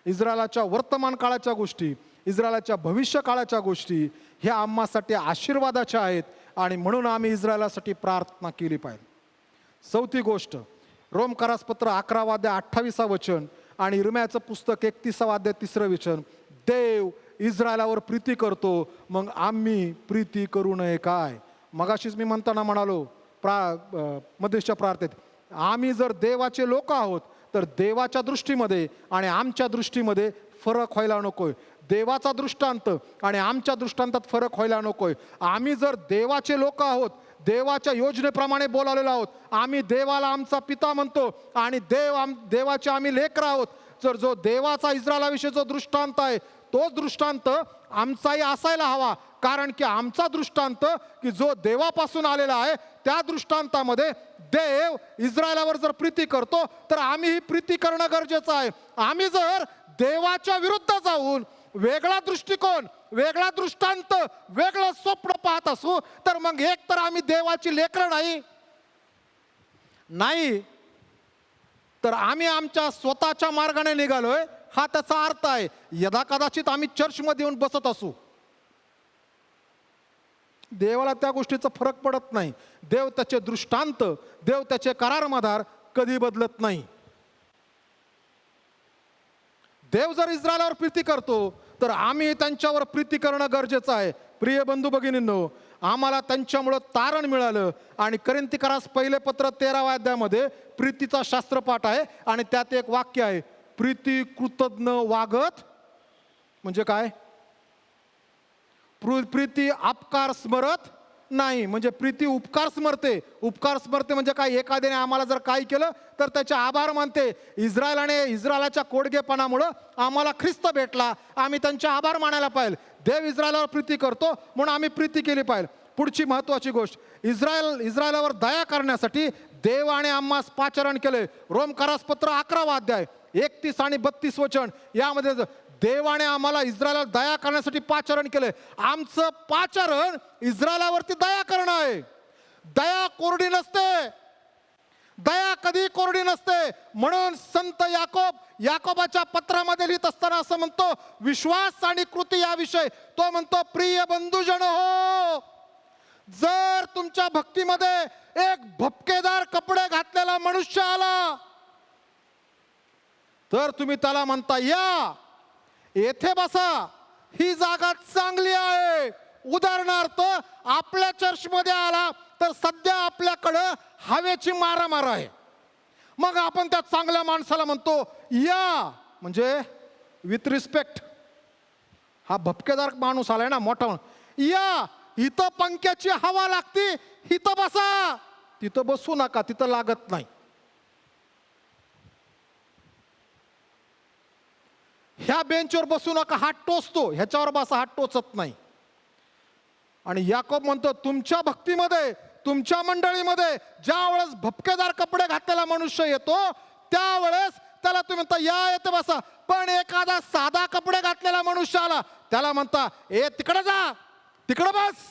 इस्रायलाच्या वर्तमान काळाच्या गोष्टी, इस्रायलाच्या भविष्य काळाच्या गोष्टी ह्या आम्हासाठी आशीर्वादाच्या आहेत आणि म्हणून आम्ही इस्रायलासाठी प्रार्थना केली पाहिजे. चौथी गोष्ट, रोमकरासपत्र 11 अध्याय 28 वचन आणि इर्म्याचं पुस्तक 31 अध्याय 3 वचन, देव इस्रायलावर प्रीती करतो मग आम्ही प्रीती करू नये काय? मगाशीच मी म्हणताना म्हणालो मध्यस्थच्या प्रार्थनेत, आम्ही जर देवाचे लोक आहोत तर देवाच्या दृष्टीमध्ये आणि आमच्या दृष्टीमध्ये फरक व्हायला नकोय. देवाचा दृष्टांत आणि आमच्या दृष्टांतात फरक व्हायला नकोय. आम्ही जर देवाचे लोक आहोत, देवाच्या योजनेप्रमाणे बोलावलेलो आहोत, आम्ही देवाला आमचा पिता म्हणतो आणि देवाचे आम्ही लेकरं आहोत. तर जो देवाचा इस्रायलाविषयी जो दृष्टांत आहे तो दृष्टांत आमचाही असायला हवा. कारण की आमचा दृष्टांत की जो देवापासून आलेला आहे त्या दृष्टांतामध्ये देव इस्रायलावर जर प्रीती करतो तर आम्ही ही प्रीती करणं गरजेचं आहे. आम्ही जर देवाच्या विरुद्ध जाऊन वेगळा दृष्टिकोन, वेगळा दृष्टांत, वेगळं स्वप्न पाहत असू तर मग एक तर आम्ही देवाची लेकरं नाही तर आम्ही आमच्या स्वतःच्या मार्गाने निघालोय हा त्याचा अर्थ आहे. यदा कदाचित आम्ही चर्चमध्ये येऊन बसत असू, देवाला त्या गोष्टीचा फरक पडत नाही. देव त्याचे दृष्टांत, देव त्याचे करारमधार कधी बदलत नाही. देव जर इस्रायलावर प्रीती करतो तर आम्ही त्यांच्यावर प्रीती करणं गरजेचं आहे. प्रिय बंधू भगिनींनो, आम्हाला त्यांच्यामुळं तारण मिळालं. आणि कोरिन्थीकरास पहिले पत्र 13व्या अध्यायामध्ये प्रीतीचा शास्त्रपाठ आहे आणि त्यात एक वाक्य आहे, प्रीती कृतज्ञ वागत. म्हणजे काय? प्रीती अपकार स्मरत नाही. म्हणजे प्रीती उपकार स्मरते. उपकार स्मरते म्हणजे काय? एखाद्याने आम्हाला जर काही केलं तर त्याचे आभार मानते. इस्रायलाच्या कोडगेपणामुळं आम्हाला ख्रिस्त भेटला, आम्ही त्यांचे आभार मानायला पाहिजे. देव इस्रायलावर प्रीती करतो म्हणून आम्ही प्रीती केली पाहिजे. पुढची महत्वाची गोष्ट, इस्रायलावर दया करण्यासाठी देवाने आम्हास पाचारण केले. रोमकरासपत्र 11 अध्याय 31 आणि 32 वचन यामध्ये देवाने आम्हाला इस्रायलावर दया करण्यासाठी पाचारण केले. आमचं पाचारण इस्रायलावरती दया करणं आहे. दया कोरडी नसते, दया कधी कोरडी नसते. म्हणून संत याकोबाच्या पत्रामध्ये लिहित असताना असं म्हणतो, विश्वास आणि कृती याविषयी तो म्हणतो, प्रिय बंधुजन हो, जर तुमच्या भक्तीमध्ये एक भपकेदार कपडे घातलेला मनुष्य आला तर तुम्ही त्याला म्हणता, या येथे बसा, ही जागा चांगली आहे. उदाहरणार्थ आपल्या चर्चमध्ये आला तर सध्या आपल्याकडं हवेची मारामार आहे. मग आपण त्या चांगल्या माणसाला म्हणतो या, म्हणजे विथ रिस्पेक्ट. हा भपकेदार माणूस आलाय ना मोठा, या इथं पंख्याची हवा लागते, इथं बसा. तिथं बसू नका, तिथं लागत नाही. ह्या बेंचवर बसू नका, हात टोचतो, ह्याच्यावर बसा, हात टोचत नाही. आणि याकोब म्हणतो तुमच्या भक्तीमध्ये, तुमच्या मंडळीमध्ये ज्या वेळेस भपकेदार कपडे घातलेला मनुष्य येतो त्यावेळेस त्याला तुम्ही म्हणता या येते बसा. पण एखादा साधा कपडे घातलेला मनुष्य आला त्याला म्हणता ए तिकडे जा, तिकडे बस.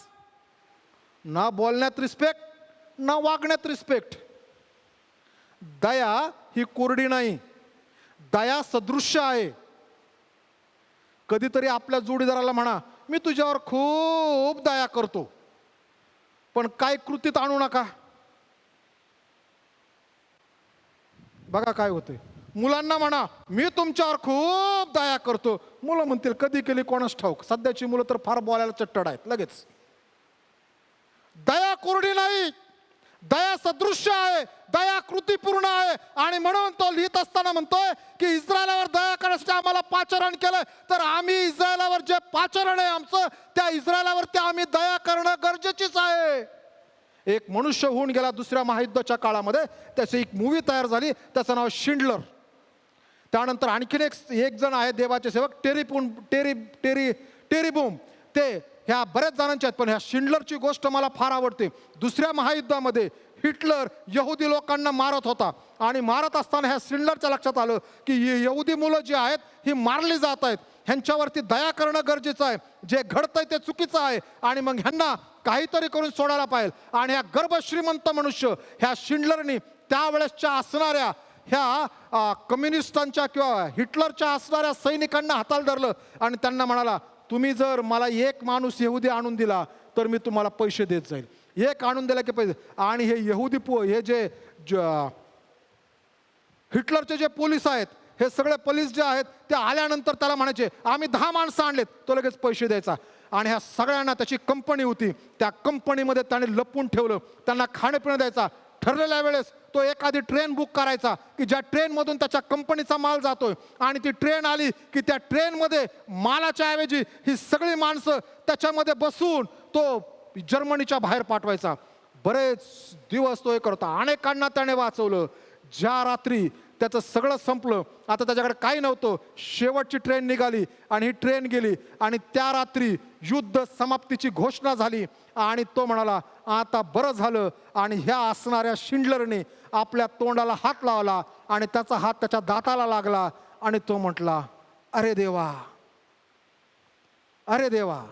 ना बोलण्यात रिस्पेक्ट, ना वागण्यात रिस्पेक्ट. दया ही कोरडी नाही, दया सदृश्य आहे. कधीतरी आपल्या जोडीदाराला म्हणा मी तुझ्यावर खूप दया करतो, पण काय कृतीत आणू नका. बघा काय होते. मुलांना म्हणा मी तुमच्यावर खूप दया करतो, मुलं म्हणतील कधी केली कोणास ठाऊक. सध्याची मुलं तर फार बोलायला चट्टड आहेत लगेच. दया कोरडी नाही, दया सदृश्य आहे, दया कृतीपूर्ण आहे. आणि म्हणून तो लिहित असताना म्हणतोय की इस्रायलावर दया करण्यासाठी आम्हाला पाचारण केलं, तर आम्ही इस्रायलावर जे पाचारण आहे आमचं, त्या इस्रायलावरती आम्ही दया करणं गरजेचीच आहे. एक मनुष्य होऊन गेला दुसऱ्या महायुद्धाच्या काळामध्ये, त्याची एक मूवी तयार झाली, त्याचं नाव शिंडलर. त्यानंतर आणखीन एक जण आहे देवाचे सेवक, टेरीबूम. ते ह्या बऱ्याच जणांच्या आहेत, पण ह्या शिंडलरची गोष्ट मला फार आवडते. दुसऱ्या महायुद्धामध्ये हिटलर यहुदी लोकांना मारत होता, आणि मारत असताना ह्या शिंडलरच्या लक्षात आलं की यहुदी मुलं जी आहेत ही मारली जात आहेत, ह्यांच्यावरती दया करणं गरजेचं आहे. जे घडतंय ते चुकीचं आहे, आणि मग ह्यांना काहीतरी करून सोडायला पाहिजे. आणि ह्या गर्भश्रीमंत मनुष्य ह्या शिंडलरनी त्यावेळेसच्या असणाऱ्या ह्या कम्युनिस्टांच्या किंवा हिटलरच्या असणाऱ्या सैनिकांना हाताला धरलं आणि त्यांना म्हणाला तुम्ही जर मला एक माणूस यहुदी आणून दिला तर मी तुम्हाला पैसे देत जाईल. एक आणून दिला की पैसे. आणि हे यहुदी हे जे हिटलरचे जे पोलीस आहेत, हे सगळे पोलीस जे आहेत ते आल्यानंतर त्याला म्हणायचे आम्ही 10 माणसं आणलेत, तो लगेच पैसे द्यायचा. आणि ह्या सगळ्यांना त्याची कंपनी होती, त्या कंपनीमध्ये त्याने लपून ठेवलं. त्यांना खाणंपिणं द्यायचा. ठरलेल्या वेळेस तो एखादी ट्रेन बुक करायचा की ज्या ट्रेनमधून त्याच्या कंपनीचा माल जातोय, आणि ती ट्रेन आली की त्या ट्रेनमध्ये मालाच्या ऐवजी ही सगळी माणसं त्याच्यामध्ये बसून तो जर्मनीच्या बाहेर पाठवायचा. बरेच दिवस तो हे करता. अनेकांना त्याने वाचवलं. ज्या रात्री त्याचं सगळं संपलं, आता त्याच्याकडे काही नव्हतं, शेवटची ट्रेन निघाली आणि ही ट्रेन गेली, आणि त्या रात्री युद्ध समाप्तीची घोषणा झाली. आणि तो म्हणाला आता बरं झालं. आणि ह्या असणाऱ्या शिंडलरने आपल्या तोंडाला हात लावला आणि त्याचा हात त्याच्या दाताला लागला, आणि तो म्हटला अरे देवा, अरे देवा,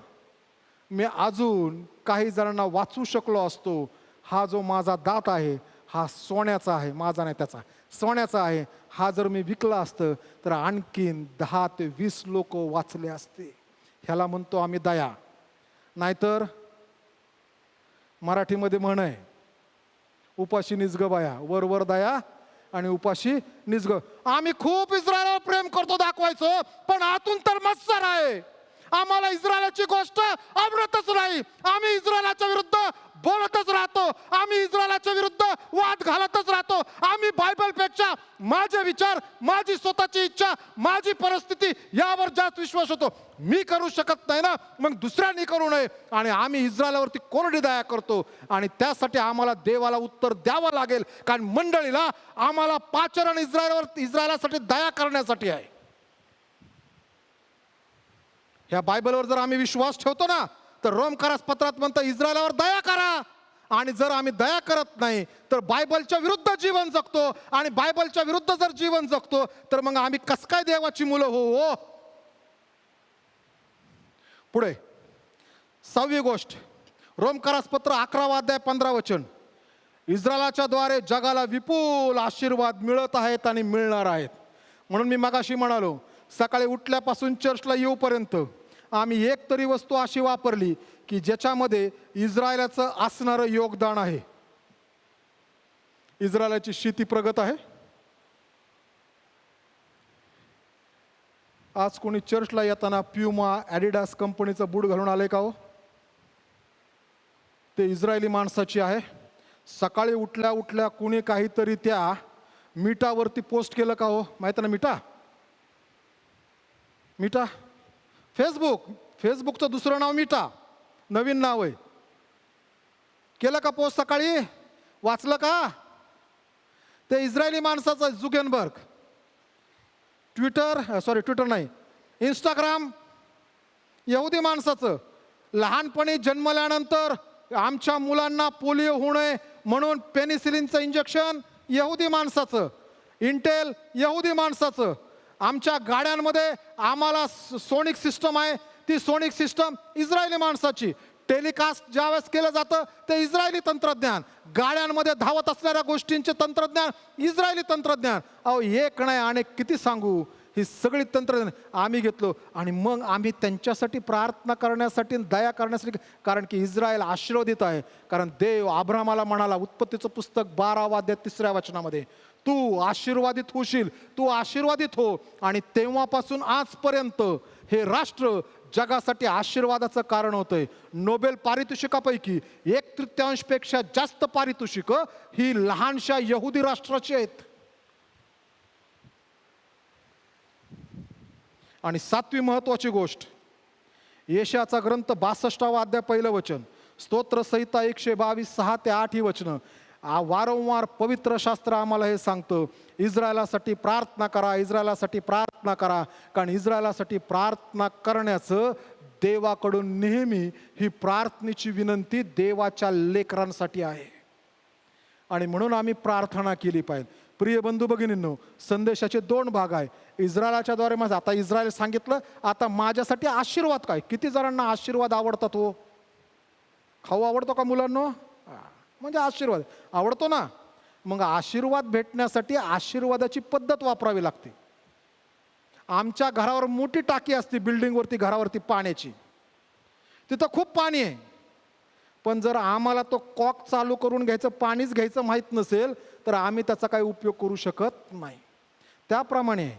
मी अजून काही जणांना वाचू शकलो असतो. हा जो माझा दात आहे हा सोन्याचा आहे, माझा नाही त्याचा, सोन्याचा आहे. हा जर मी विकला असतं तर आणखीन 10 ते 20 लोक वाचले असते. ह्याला म्हणतो आम्ही दया. नाहीतर मराठीमध्ये म्हण आहे उपाशी निजग बाया, वर वर दया आणि उपाशी निजग. आम्ही खूप इस्रायलावर प्रेम करतो दाखवायचो, पण आतून तर मत्सर आहे. आम्हाला इस्रायलाची गोष्ट आवडतच नाही. आम्ही इस्रायलाच्या विरुद्ध बोलतच राहतो, आम्ही इस्रायलाच्या विरुद्ध वाद घालतच राहतो. आम्ही बायबलपेक्षा माझे विचार, माझी स्वतःची इच्छा, माझी परिस्थिती यावर जास्त विश्वास होतो. मी करू शकत नाही ना, मग दुसऱ्यांनी करू नये. आणि आम्ही इस्रायलावरती कोरडी दया करतो, आणि त्यासाठी आम्हाला देवाला उत्तर द्यावं लागेल, कारण मंडळीला आम्हाला पाचारण इस्रायलासाठी दया करण्यासाठी आहे. ह्या बायबलवर जर आम्ही विश्वास ठेवतो ना, तर रोमकारास पत्रात म्हणतं इस्रायलावर दया करा. आणि जर आम्ही दया करत नाही तर बायबलच्या विरुद्ध जीवन जगतो, आणि बायबलच्या विरुद्ध जर जीवन जगतो तर मग आम्ही कस काय देवाची मुलं हो. पुढे 6वी गोष्ट, रोमकारास पत्र 11 अध्याय 15 वचन. इस्रायलाच्या द्वारे जगाला विपुल आशीर्वाद मिळत आहेत आणि मिळणार आहेत. म्हणून मी मगाशी म्हणालो सकाळी उठल्यापासून चर्चला येऊपर्यंत आम्ही एक तरी वस्तू अशी वापरली की ज्याच्यामध्ये इस्रायलाचं असणारं योगदान आहे. इस्रायलाची शेती प्रगत आहे. आज कोणी चर्चला येताना प्युमा ॲडिडास कंपनीचं बूट घालून आले का हो? ते इस्रायली माणसाची आहे. सकाळी उठल्या उठल्या कुणी काहीतरी त्या मीटावरती पोस्ट केलं का हो? माहिती ना मीटा? फेसबुकचं दुसरं नाव मीटा. नवीन नाव आहे. केलं का पोस्ट सकाळी? वाचलं का? ते इस्रायली माणसाचं झुकेनबर्ग. ट्विटर नाही, इंस्टाग्राम यहुदी माणसाचं. लहानपणी जन्मल्यानंतर आमच्या मुलांना पोलिओ होऊ नये म्हणून पेनिसिलिनचं इंजेक्शन यहुदी माणसाचं. इंटेल यहुदी माणसाचं. आमच्या गाड्यांमध्ये आम्हाला सोनिक सिस्टम आहे, ती सोनिक सिस्टम इस्रायली माणसाची. टेलिकास्ट ज्यावेळेस केलं जातं ते इस्रायली तंत्रज्ञान. गाड्यांमध्ये धावत असणाऱ्या गोष्टींचे तंत्रज्ञान इस्रायली तंत्रज्ञान. अहो एक नाही आणि किती सांगू, ही सगळी तंत्रज्ञान आम्ही घेतलो आणि मग आम्ही त्यांच्यासाठी प्रार्थना करण्यासाठी, दया करण्यासाठी. कारण की इस्रायल आशीर्वादित आहे. कारण देव अब्रामाला म्हणाला उत्पत्तीचं पुस्तक 12 अध्याय 3 वचनामध्ये, तू आशीर्वादित होशील, तू आशीर्वादित हो. आणि तेव्हापासून आजपर्यंत हे राष्ट्र जगासाठी आशीर्वादाचं कारण होतंय. नोबेल पारितोषिकापैकी 1/3 जास्त पारितोषिकं ही लहानशा यहुदी राष्ट्राची आहेत. आणि 7वी महत्वाची गोष्ट, येशाचा ग्रंथ 62 अध्याय 1 वचन, स्तोत्र संहिता 122 6 ते 8 ही वचनं. वारंवार पवित्र शास्त्र आम्हाला हे सांगतं, इस्रायलासाठी प्रार्थना करा, इस्रायलासाठी प्रार्थना करा. कारण इस्रायलासाठी प्रार्थना करण्याचं देवाकडून नेहमी ही प्रार्थनेची विनंती देवाच्या लेकरांसाठी आहे. आणि म्हणून आम्ही प्रार्थना केली पाहिजे. प्रिय बंधू भगिनींनो, संदेशाचे 2 भाग आहे. इस्रायलाच्या द्वारे माझं, आता इस्रायल सांगितलं, आता माझ्यासाठी आशीर्वाद काय. किती जणांना आशीर्वाद आवडतात हो? खाऊ आवडतो का मुलांना? म्हणजे आशीर्वाद आवडतो ना. मग आशीर्वाद भेटण्यासाठी आशीर्वादाची पद्धत वापरावी लागते. आमच्या घरावर मोठी टाकी असते, बिल्डिंगवरती घरावरती पाण्याची, तिथं खूप पाणी आहे. पण जर आम्हाला तो कॉक चालू करून घ्यायचं, पाणीच घ्यायचं माहीत नसेल तर आम्ही त्याचा काही उपयोग करू शकत नाही. त्याप्रमाणे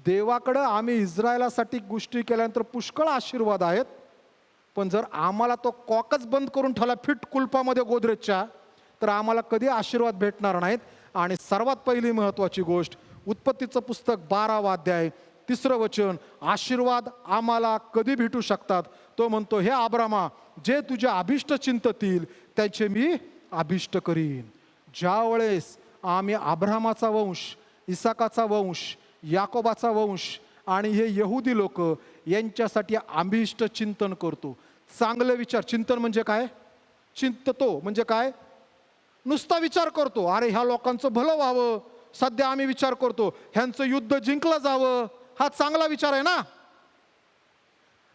देवाकडं आम्ही इस्रायलासाठी गोष्टी केल्यानंतर पुष्कळ आशीर्वाद आहेत. पण जर आम्हाला तो कॉकच बंद करून ठेवला फिट कुलपामध्ये गोदरेजच्या, तर आम्हाला कधी आशीर्वाद भेटणार नाहीत. आणि सर्वात पहिली महत्त्वाची गोष्ट, उत्पत्तीचं पुस्तक 12 अध्याय 3 वचन, आशीर्वाद आम्हाला कधी भेटू शकतात. तो म्हणतो, हे अब्रामा, जे तुझे अभिष्ट चिंततील त्याचे मी अभिष्ट करीन. ज्या वेळेस आम्ही अब्रामाचा वंश, इसाकाचा वंश, याकोबाचा वंश आणि हे यहुदी लोक यांच्यासाठी अभिष्ट चिंतन करतो, चांगले विचार, चिंतन म्हणजे काय? चिंततो म्हणजे काय? नुसता विचार करतो, अरे ह्या लोकांचं भलं व्हावं. सध्या आम्ही विचार करतो ह्यांचं युद्ध जिंकलं जावं. हा चांगला विचार आहे ना.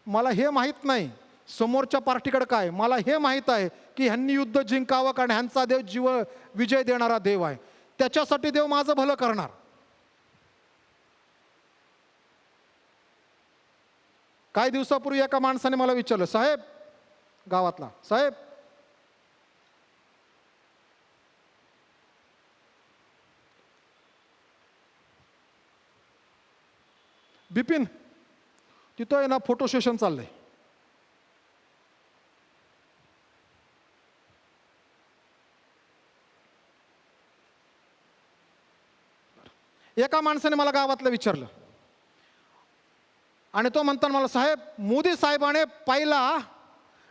मला हे माहीत नाही समोरच्या पार्टीकडे काय, मला हे माहीत आहे की ह्यांनी युद्ध जिंकावं, कारण ह्यांचा देव विजय देणारा देव आहे. त्याच्यासाठी देव माझं भलं करणार. काही दिवसापूर्वी एका माणसाने मला विचारलं, साहेब, गावातला साहेब, बिपिन, तिथं आहे ना फोटो सेशन चाललंय. एका माणसाने मला गावातलं विचारलं आणि तो म्हणताना मला, साहेब, मोदी साहेबाने पहिला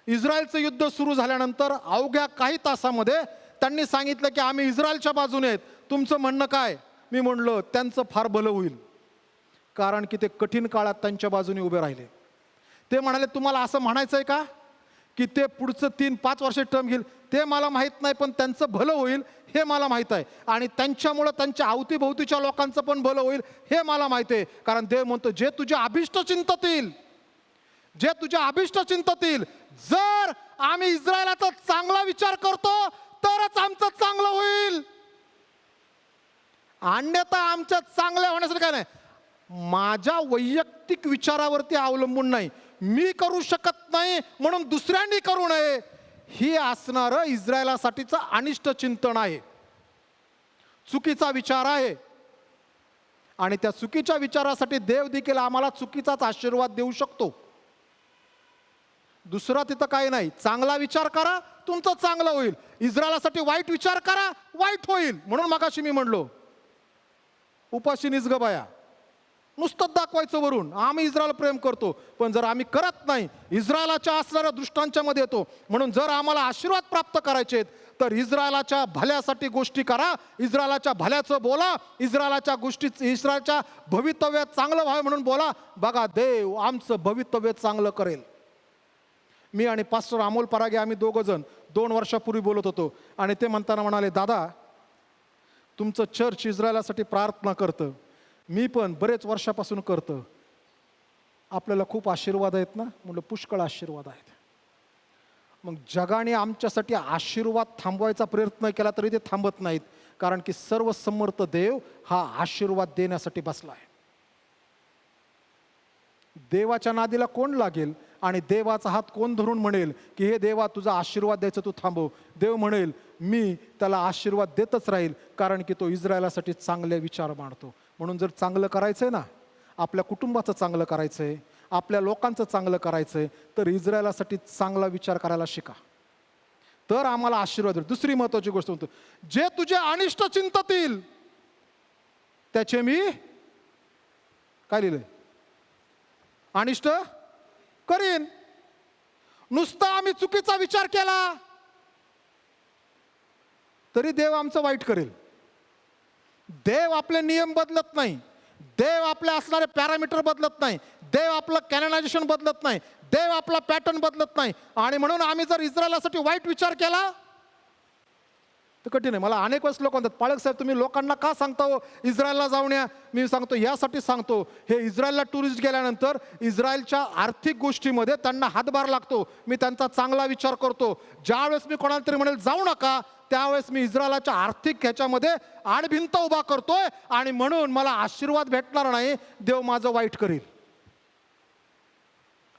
इस्रायलचं युद्ध सुरू झाल्यानंतर अवघ्या काही तासामध्ये त्यांनी सांगितलं की आम्ही इस्रायलच्या बाजूने आहेत, तुमचं म्हणणं काय? मी म्हणलो, त्यांचं फार भलं होईल, कारण की ते कठीण काळात त्यांच्या बाजूने उभे राहिले. ते म्हणाले, तुम्हाला असं म्हणायचं आहे का की ते पुढचं 3-5 वर्ष टर्म घेईल? ते मला माहीत नाही, पण त्यांचं भलं होईल हे मला माहीत आहे. आणि त्यांच्यामुळं त्यांच्या अवतीभोवतीच्या लोकांचं पण भलं होईल हे मला माहीत आहे. कारण देव म्हणतो, जे तुझे अभिष्ट चिंततील, जे तुझ्या अभिष्ट चिंततील, जर आम्ही इस्रायलाचा चांगला विचार करतो तरच आमचं चांगलं होईल. अन्यथा आमच्या चांगल्या होण्यासाठी काय नाही. माझ्या वैयक्तिक विचारावरती अवलंबून नाही, मी करू शकत नाही म्हणून दुसऱ्यांनी करू नये, ही असणारं इस्रायलासाठीचं अनिष्ट चिंतन आहे, चुकीचा विचार आहे. आणि त्या चुकीच्या विचारासाठी देव देखील आम्हाला चुकीचाच आशीर्वाद देऊ शकतो. दुसरा तिथं काही नाही. चांगला विचार करा, तुमचं चांगलं होईल. इस्रायलासाठी वाईट विचार करा, वाईट होईल. म्हणून मगाशी मी म्हणलो, उपाशी निसगबाया, नुसतं दाखवायचं वरून आम्ही इस्रायल प्रेम करतो, पण जर आम्ही करत नाही इस्रायलाच्या असणाऱ्या दृष्टांच्या मध्ये येतो. म्हणून जर आम्हाला आशीर्वाद प्राप्त करायचे आहेत तर इस्रायलाच्या भल्यासाठी गोष्टी करा, इस्रायलाच्या भल्याचं बोला, इस्रायलाच्या गोष्टी, इस्रायलच्या भवितव्य चांगलं व्हावं म्हणून बोला. बघा, देव आमचं भवितव्य चांगलं करेल. मी आणि पास्टर अमोल परागे आम्ही दोघं जण 2 वर्षापूर्वी बोलत होतो आणि ते म्हणताना म्हणाले, दादा तुमचं चर्च इस्रायलासाठी प्रार्थना करतं, मी पण बरेच वर्षापासून करतं, आपल्याला खूप आशीर्वाद आहेत ना? म्हणलं पुष्कळ आशीर्वाद आहेत. मग जगाने आमच्यासाठी आशीर्वाद थांबवायचा प्रयत्न केला तरी ते थांबत नाहीत, कारण की सर्वसमर्थ देव हा आशीर्वाद देण्यासाठी बसला आहे. देवाच्या नादीला कोण लागेल आणि देवाचा हात कोण धरून म्हणेल की हे देवा तुझा आशीर्वाद द्यायचं तू थांबव? देव म्हणेल मी त्याला आशीर्वाद देतच राहील, कारण की तो इस्रायलासाठी चांगले विचार मांडतो. म्हणून जर चांगलं करायचंय ना, आपल्या कुटुंबाचं चांगलं करायचंय, आपल्या लोकांचं चांगलं करायचंय, तर इस्रायलासाठी चांगला विचार करायला शिका, तर आम्हाला आशीर्वाद होईल. दुसरी महत्वाची गोष्ट म्हणतो, जे तुझे अनिष्ट चिंततील त्याचे मी काय लिहिलंय? अनिष्ट करीन. नुसतं आम्ही चुकीचा विचार केला तरी देव आमचं वाईट करेल. देव आपले नियम बदलत नाही, देव आपले असणारे पॅरामीटर बदलत नाही, देव आपलं कॅनोनायझेशन बदलत नाही, देव आपला पॅटर्न बदलत नाही. आणि म्हणून आम्ही जर इस्रायलासाठी वाईट विचार केला तर कठीण आहे. मला अनेक वेळेस लोक म्हणतात, पाळक साहेब तुम्ही लोकांना का सांगता हो इस्रायलला जाऊन या? मी सांगतो यासाठी सांगतो, हे इस्रायलला टुरिस्ट गेल्यानंतर इस्रायलच्या आर्थिक गोष्टीमध्ये त्यांना हातभार लागतो. मी त्यांचा चांगला विचार करतो. ज्यावेळेस मी कोणाला तरी म्हणेल जाऊ नका, त्यावेळेस मी इस्रायलाच्या आर्थिक ह्याच्यामध्ये आडभिंत उभा करतोय आणि म्हणून मला आशीर्वाद भेटणार नाही, देव माझं वाईट करील.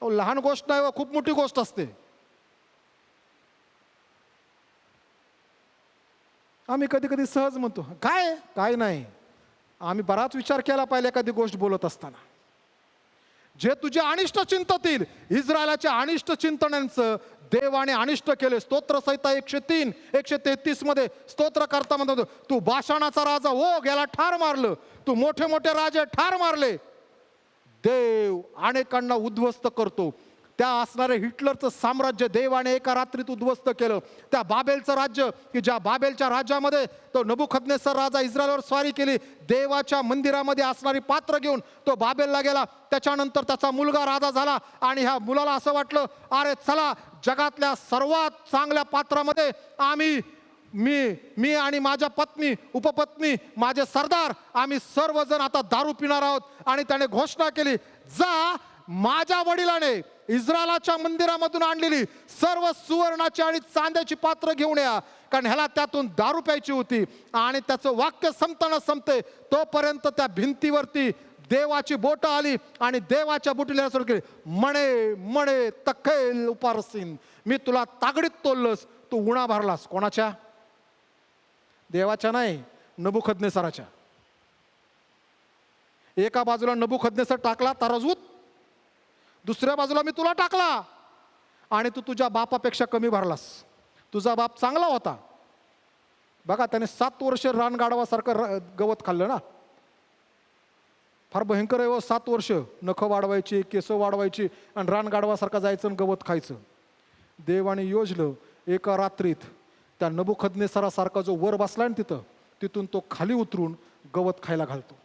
लहान गोष्ट नाही, खूप मोठी गोष्ट असते. आम्ही कधी कधी सहज म्हणतो काय काय नाही, आम्ही बराच विचार केला पाहिजे एखादी गोष्ट बोलत असताना. जे तुझे अनिष्ट चिंततील, इस्रायलाच्या अनिष्ट चिंतनांचं देवाने अनिष्ट केले. स्तोत्रसंहिता 103 133 मध्ये स्तोत्रकर्ता म्हणतो, तू बाशाणाचा राजा ओग याला ठार मारलं, तू मोठे मोठे राजे ठार मारले. देव अनेकांना उद्ध्वस्त करतो. त्या असणारे हिटलरचं साम्राज्य देवाने एका रात्रीत उद्ध्वस्त केलं. त्या बाबेलचं राज्य, की ज्या बाबेलच्या राज्यामध्ये तो नबुखदनेस्सर राजा इस्रायलवर स्वारी केली, देवाच्या मंदिरामध्ये असणारी पात्र घेऊन तो बाबेलला गेला. त्याच्यानंतर त्याचा मुलगा राजा झाला आणि ह्या मुलाला असं वाटलं, अरे चला जगातल्या सर्वात चांगल्या पात्रामध्ये मी आणि माझ्या पत्नी, उपपत्नी, माझे सरदार, आम्ही सर्वजण आता दारू पिणार आहोत. आणि त्याने घोषणा केली, जा माझ्या वडिलाने इस्रायलाच्या मंदिरामधून आणलेली सर्व सुवर्णाची आणि चांद्याची पात्र घेऊन या, कारण ह्याला त्यातून दारू प्यायची होती. आणि त्याचं वाक्य संपताना संपते तोपर्यंत त्या भिंतीवरती देवाची बोटं आली आणि देवाच्या बोटीला सुरू केली, मणे मणे तखेल उपारसीन, मी तुला तागडीत तोललंस, तू उणा भरलास. कोणाच्या? देवाच्या नाही, नबुखदनेस्सराच्या. एका बाजूला नबुखदनेस्सर टाकला ताराजूत, दुसऱ्या बाजूला मी तुला टाकला आणि तू तुझ्या बापापेक्षा कमी भरलास. तुझा बाप चांगला होता. बघा त्याने 7 वर्ष रानगाढवासारखं गवत खाल्लं ना. फार भयंकर आहे. 7 वर्ष नखं वाढवायची, केस वाढवायची आणि रानगाढवासारखं जायचं आणि गवत खायचं. देवाने योजलं एका रात्रीत त्या नबुखदनेस्सरासारखा जो वर बसलाय ना तिथून तो खाली उतरून गवत खायला घालतो.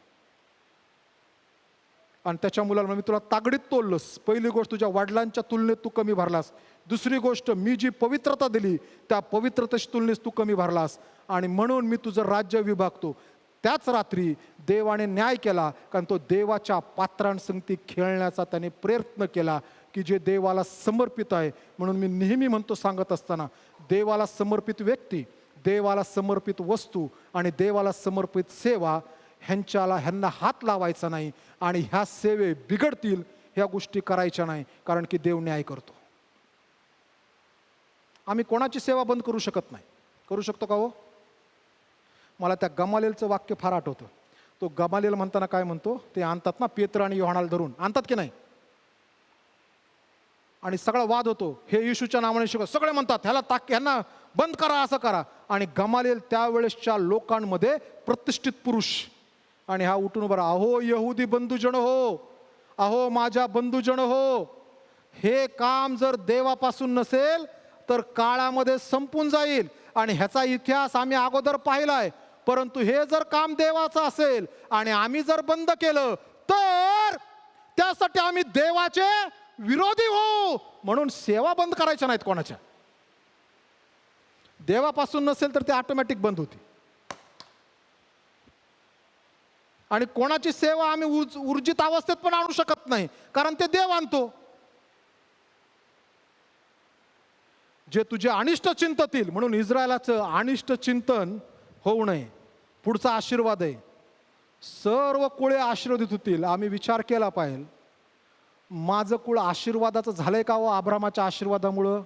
आणि त्याच्या मुलाला मी तुला तागडीत तोललंस. पहिली गोष्ट, तुझ्या वडिलांच्या तुलनेत तू कमी भरलास. दुसरी गोष्ट, मी जी पवित्रता दिली त्या पवित्रतेच्या तुलनेत तू कमी भरलास आणि म्हणून मी तुझं राज्य विभागतो. त्याच रात्री देवाने न्याय केला, कारण तो देवाच्या पात्रांसंगती खेळण्याचा त्याने प्रयत्न केला, की जे देवाला समर्पित आहे. म्हणून मी नेहमी म्हणतो सांगत असताना, देवाला समर्पित व्यक्ती, देवाला समर्पित वस्तू आणि देवाला समर्पित सेवा ह्यांना हात लावायचा नाही आणि ह्या सेवे बिघडतील ह्या गोष्टी करायच्या नाही, कारण की देव न्याय करतो. आम्ही कोणाची सेवा बंद करू शकत नाही. करू शकतो का हो? मला त्या गमालेलचं वाक्य फार आठवतं. तो गमालेल म्हणताना काय म्हणतो, ते आणतात ना पेत्र आणि योहानाला धरून, आणतात की नाही, आणि सगळा वाद होतो, हे येशूच्या नावाने शिकव. सगळे म्हणतात ह्यांना बंद करा, असं करा. आणि गमालेल त्यावेळेसच्या लोकांमध्ये प्रतिष्ठित पुरुष, आणि हा उठून उभा राहा, अहो यहुदी बंधुजन हो, अहो माझ्या बंधुजन हो, हे काम जर देवापासून नसेल तर काळामध्ये संपून जाईल. आणि ह्याचा इतिहास आम्ही अगोदर पाहिलाय. परंतु हे जर काम देवाचं असेल आणि आम्ही जर बंद केलं तर त्यासाठी आम्ही देवाचे विरोधी होऊ. म्हणून सेवा बंद करायच्या नाहीत कोणाच्या. देवापासून नसेल तर ते ऑटोमॅटिक बंद होती. आणि कोणाची सेवा आम्ही ऊर्जित अवस्थेत पण आणू शकत नाही, कारण ते देव आणतो. जे तुझे अनिष्ट चिंततील, म्हणून इस्रायलाचं अनिष्ट चिंतन होऊ नये. पुढचा आशीर्वाद आहे, सर्व कुळे आशीर्वादित होतील. आम्ही विचार केला पाहिजे, माझं कुळ आशीर्वादाचं झालंय का हो अब्रामाच्या आशीर्वादामुळं?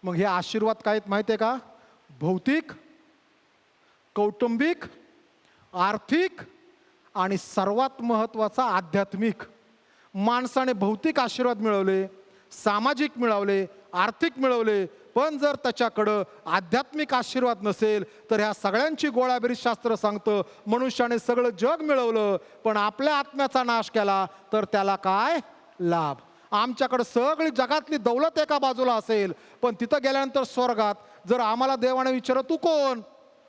मग हे आशीर्वाद काय आहेत माहिती आहे का? भौतिक, कौटुंबिक, आर्थिक आणि सर्वात महत्त्वाचा आध्यात्मिक. माणसाने भौतिक आशीर्वाद मिळवले, सामाजिक मिळवले, आर्थिक मिळवले, पण जर त्याच्याकडं आध्यात्मिक आशीर्वाद नसेल तर ह्या सगळ्यांची गोळाबेरीज शास्त्र सांगतं. मनुष्याने सगळं जग मिळवलं पण आपल्या आत्म्याचा नाश केला तर त्याला काय लाभ? आमच्याकडं सगळी जगातली दौलत एका बाजूला असेल, पण तिथं गेल्यानंतर स्वर्गात जर आम्हाला देवाने विचारलं तू कोण,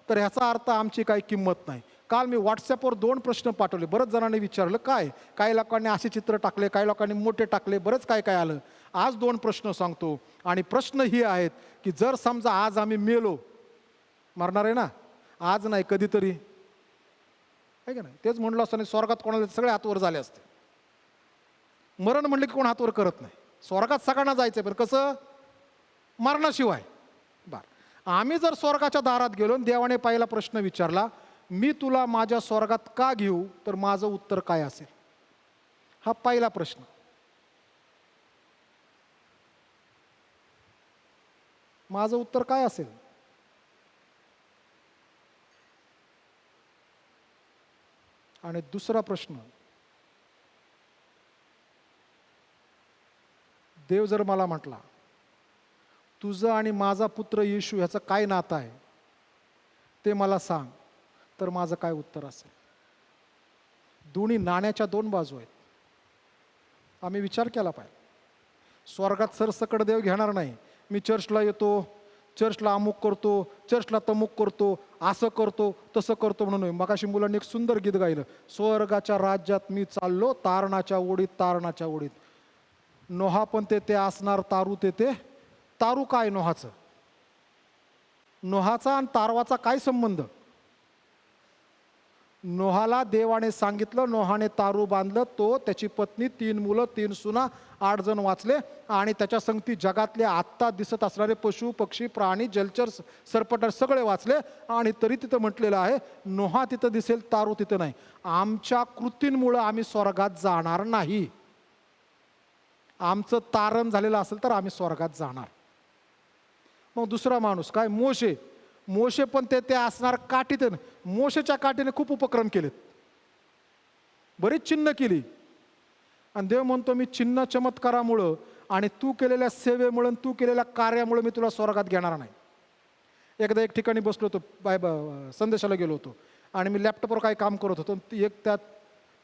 तर ह्याचा अर्थ आमची काही किंमत नाही. काल मी व्हॉट्सॲपवर 2 प्रश्न पाठवले. बरेच जणांनी विचारलं काय, काही लोकांनी असे चित्र टाकले, काही लोकांनी मोठे टाकले, बरंच काय काय आलं. आज 2 प्रश्न सांगतो. आणि प्रश्न ही आहेत की जर समजा आज आम्ही मेलो, मरणार आहे ना, आज नाही कधीतरी, आहे का नाही? तेच म्हणलं असतं, स्वर्गात कोणाला सगळे हातवर झाले असते. मरण म्हणलं की कोण हातवर करत नाही. स्वर्गात सगळ्यांना जायचं पण कसं? मरणाशिवाय. बरं, आम्ही जर स्वर्गाच्या दारात गेलो आणि देवाने पहिला प्रश्न विचारला, मी तुला माझ्या स्वर्गात का घेऊ, तर माझं उत्तर काय असेल? हा पहिला प्रश्न. माझं उत्तर काय असेल? आणि दुसरा प्रश्न, देव जर मला म्हटला तुझं आणि माझा पुत्र येशू ह्याचं काय नातं आहे ते मला सांग, तर माझं काय उत्तर असेल? दोन्ही नाण्याच्या 2 बाजू आहेत. आम्ही विचार केला पाहिजे. स्वर्गात सरसकट देव घेणार नाही. मी चर्चला येतो, चर्चला अमुक करतो, चर्चला तमुक करतो, असं करतो तसं करतो म्हणून. मगाशी मुलांनी एक सुंदर गीत गायलं, स्वर्गाच्या राज्यात मी चाललो तारणाच्या ओढीत, तारणाच्या ओढीत. नोहा पण तेथे असणार, तारू तेथे. तारू काय नोहाचं? नोहाचा आणि तारवाचा काय संबंध? नोहाला देवाने सांगितलं, नोहाने तारू बांधलं, तो, त्याची पत्नी, 3 मुलं, 3 सुना, 8 जण वाचले. आणि त्याच्या संगती जगातले आत्ता दिसत असणारे पशु, पक्षी, प्राणी, जलचर, सरपटर सगळे वाचले. आणि तरी तिथं म्हटलेलं आहे, नोहा तिथं दिसेल, तारू तिथं नाही. आमच्या कृतींमुळं आम्ही स्वर्गात जाणार नाही. आमचं तारण झालेलं असेल तर आम्ही स्वर्गात जाणार. मग दुसरा माणूस काय? मोशे. मोशे पण ते असणार काठीत. मोशेच्या काठीने खूप उपक्रम केलेत, बरीच चिन्ह केली. आणि देव म्हणतो मी चिन्ह चमत्कारामुळं आणि तू केलेल्या सेवेमुळं, तू केलेल्या कार्यामुळे मी तुला स्वर्गात घेणार नाही. एकदा एक ठिकाणी बसलो होतो, संदेशाला गेलो होतो आणि मी लॅपटॉपवर काही काम करत होतो. एक त्या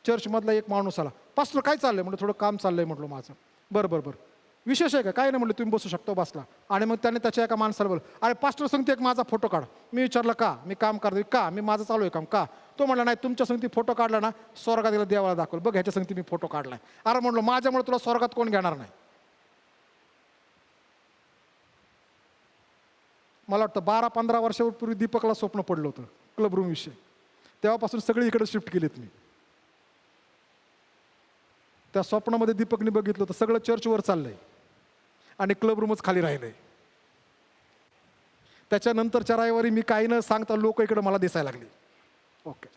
चर्चमधला एक माणूस आला, पास्टर काय चाललंय? म्हटलं थोडं काम चाललंय. म्हटलं माझं. बरं बरं बरं, विशेष आहे का? काय नाही म्हटलं, तुम्ही बसू शकतो. बसला. आणि मग त्याने त्याच्या एका माणसाला बोललं, अरे पास्टर सांगते एक माझा फोटो काढ. मी विचारलं का? मी काम करतो का? मी माझं चालू आहे काम का? तो म्हणला नाही, तुमच्या संगती फोटो काढला ना स्वर्गात गेला, देवाला दाखवलं, बघ ह्याच्या संगती मी फोटो काढलाय. अरे म्हणलो माझ्यामुळे तुला स्वर्गात कोण घेणार नाही. मला वाटतं 12-15 वर्षापूर्वी दीपकला स्वप्न पडलं होतं क्लबरूम विषयी. तेव्हापासून सगळी इकडे शिफ्ट केलीत मी. त्या स्वप्नामध्ये दीपकने बघितलं होतं सगळं चर्चवर चाललंय आणि क्लबरूमच खाली राहिलंय. त्याच्यानंतरच्या रविवारी मी काही न सांगता लोक इकडे मला दिसायला लागली. ओके,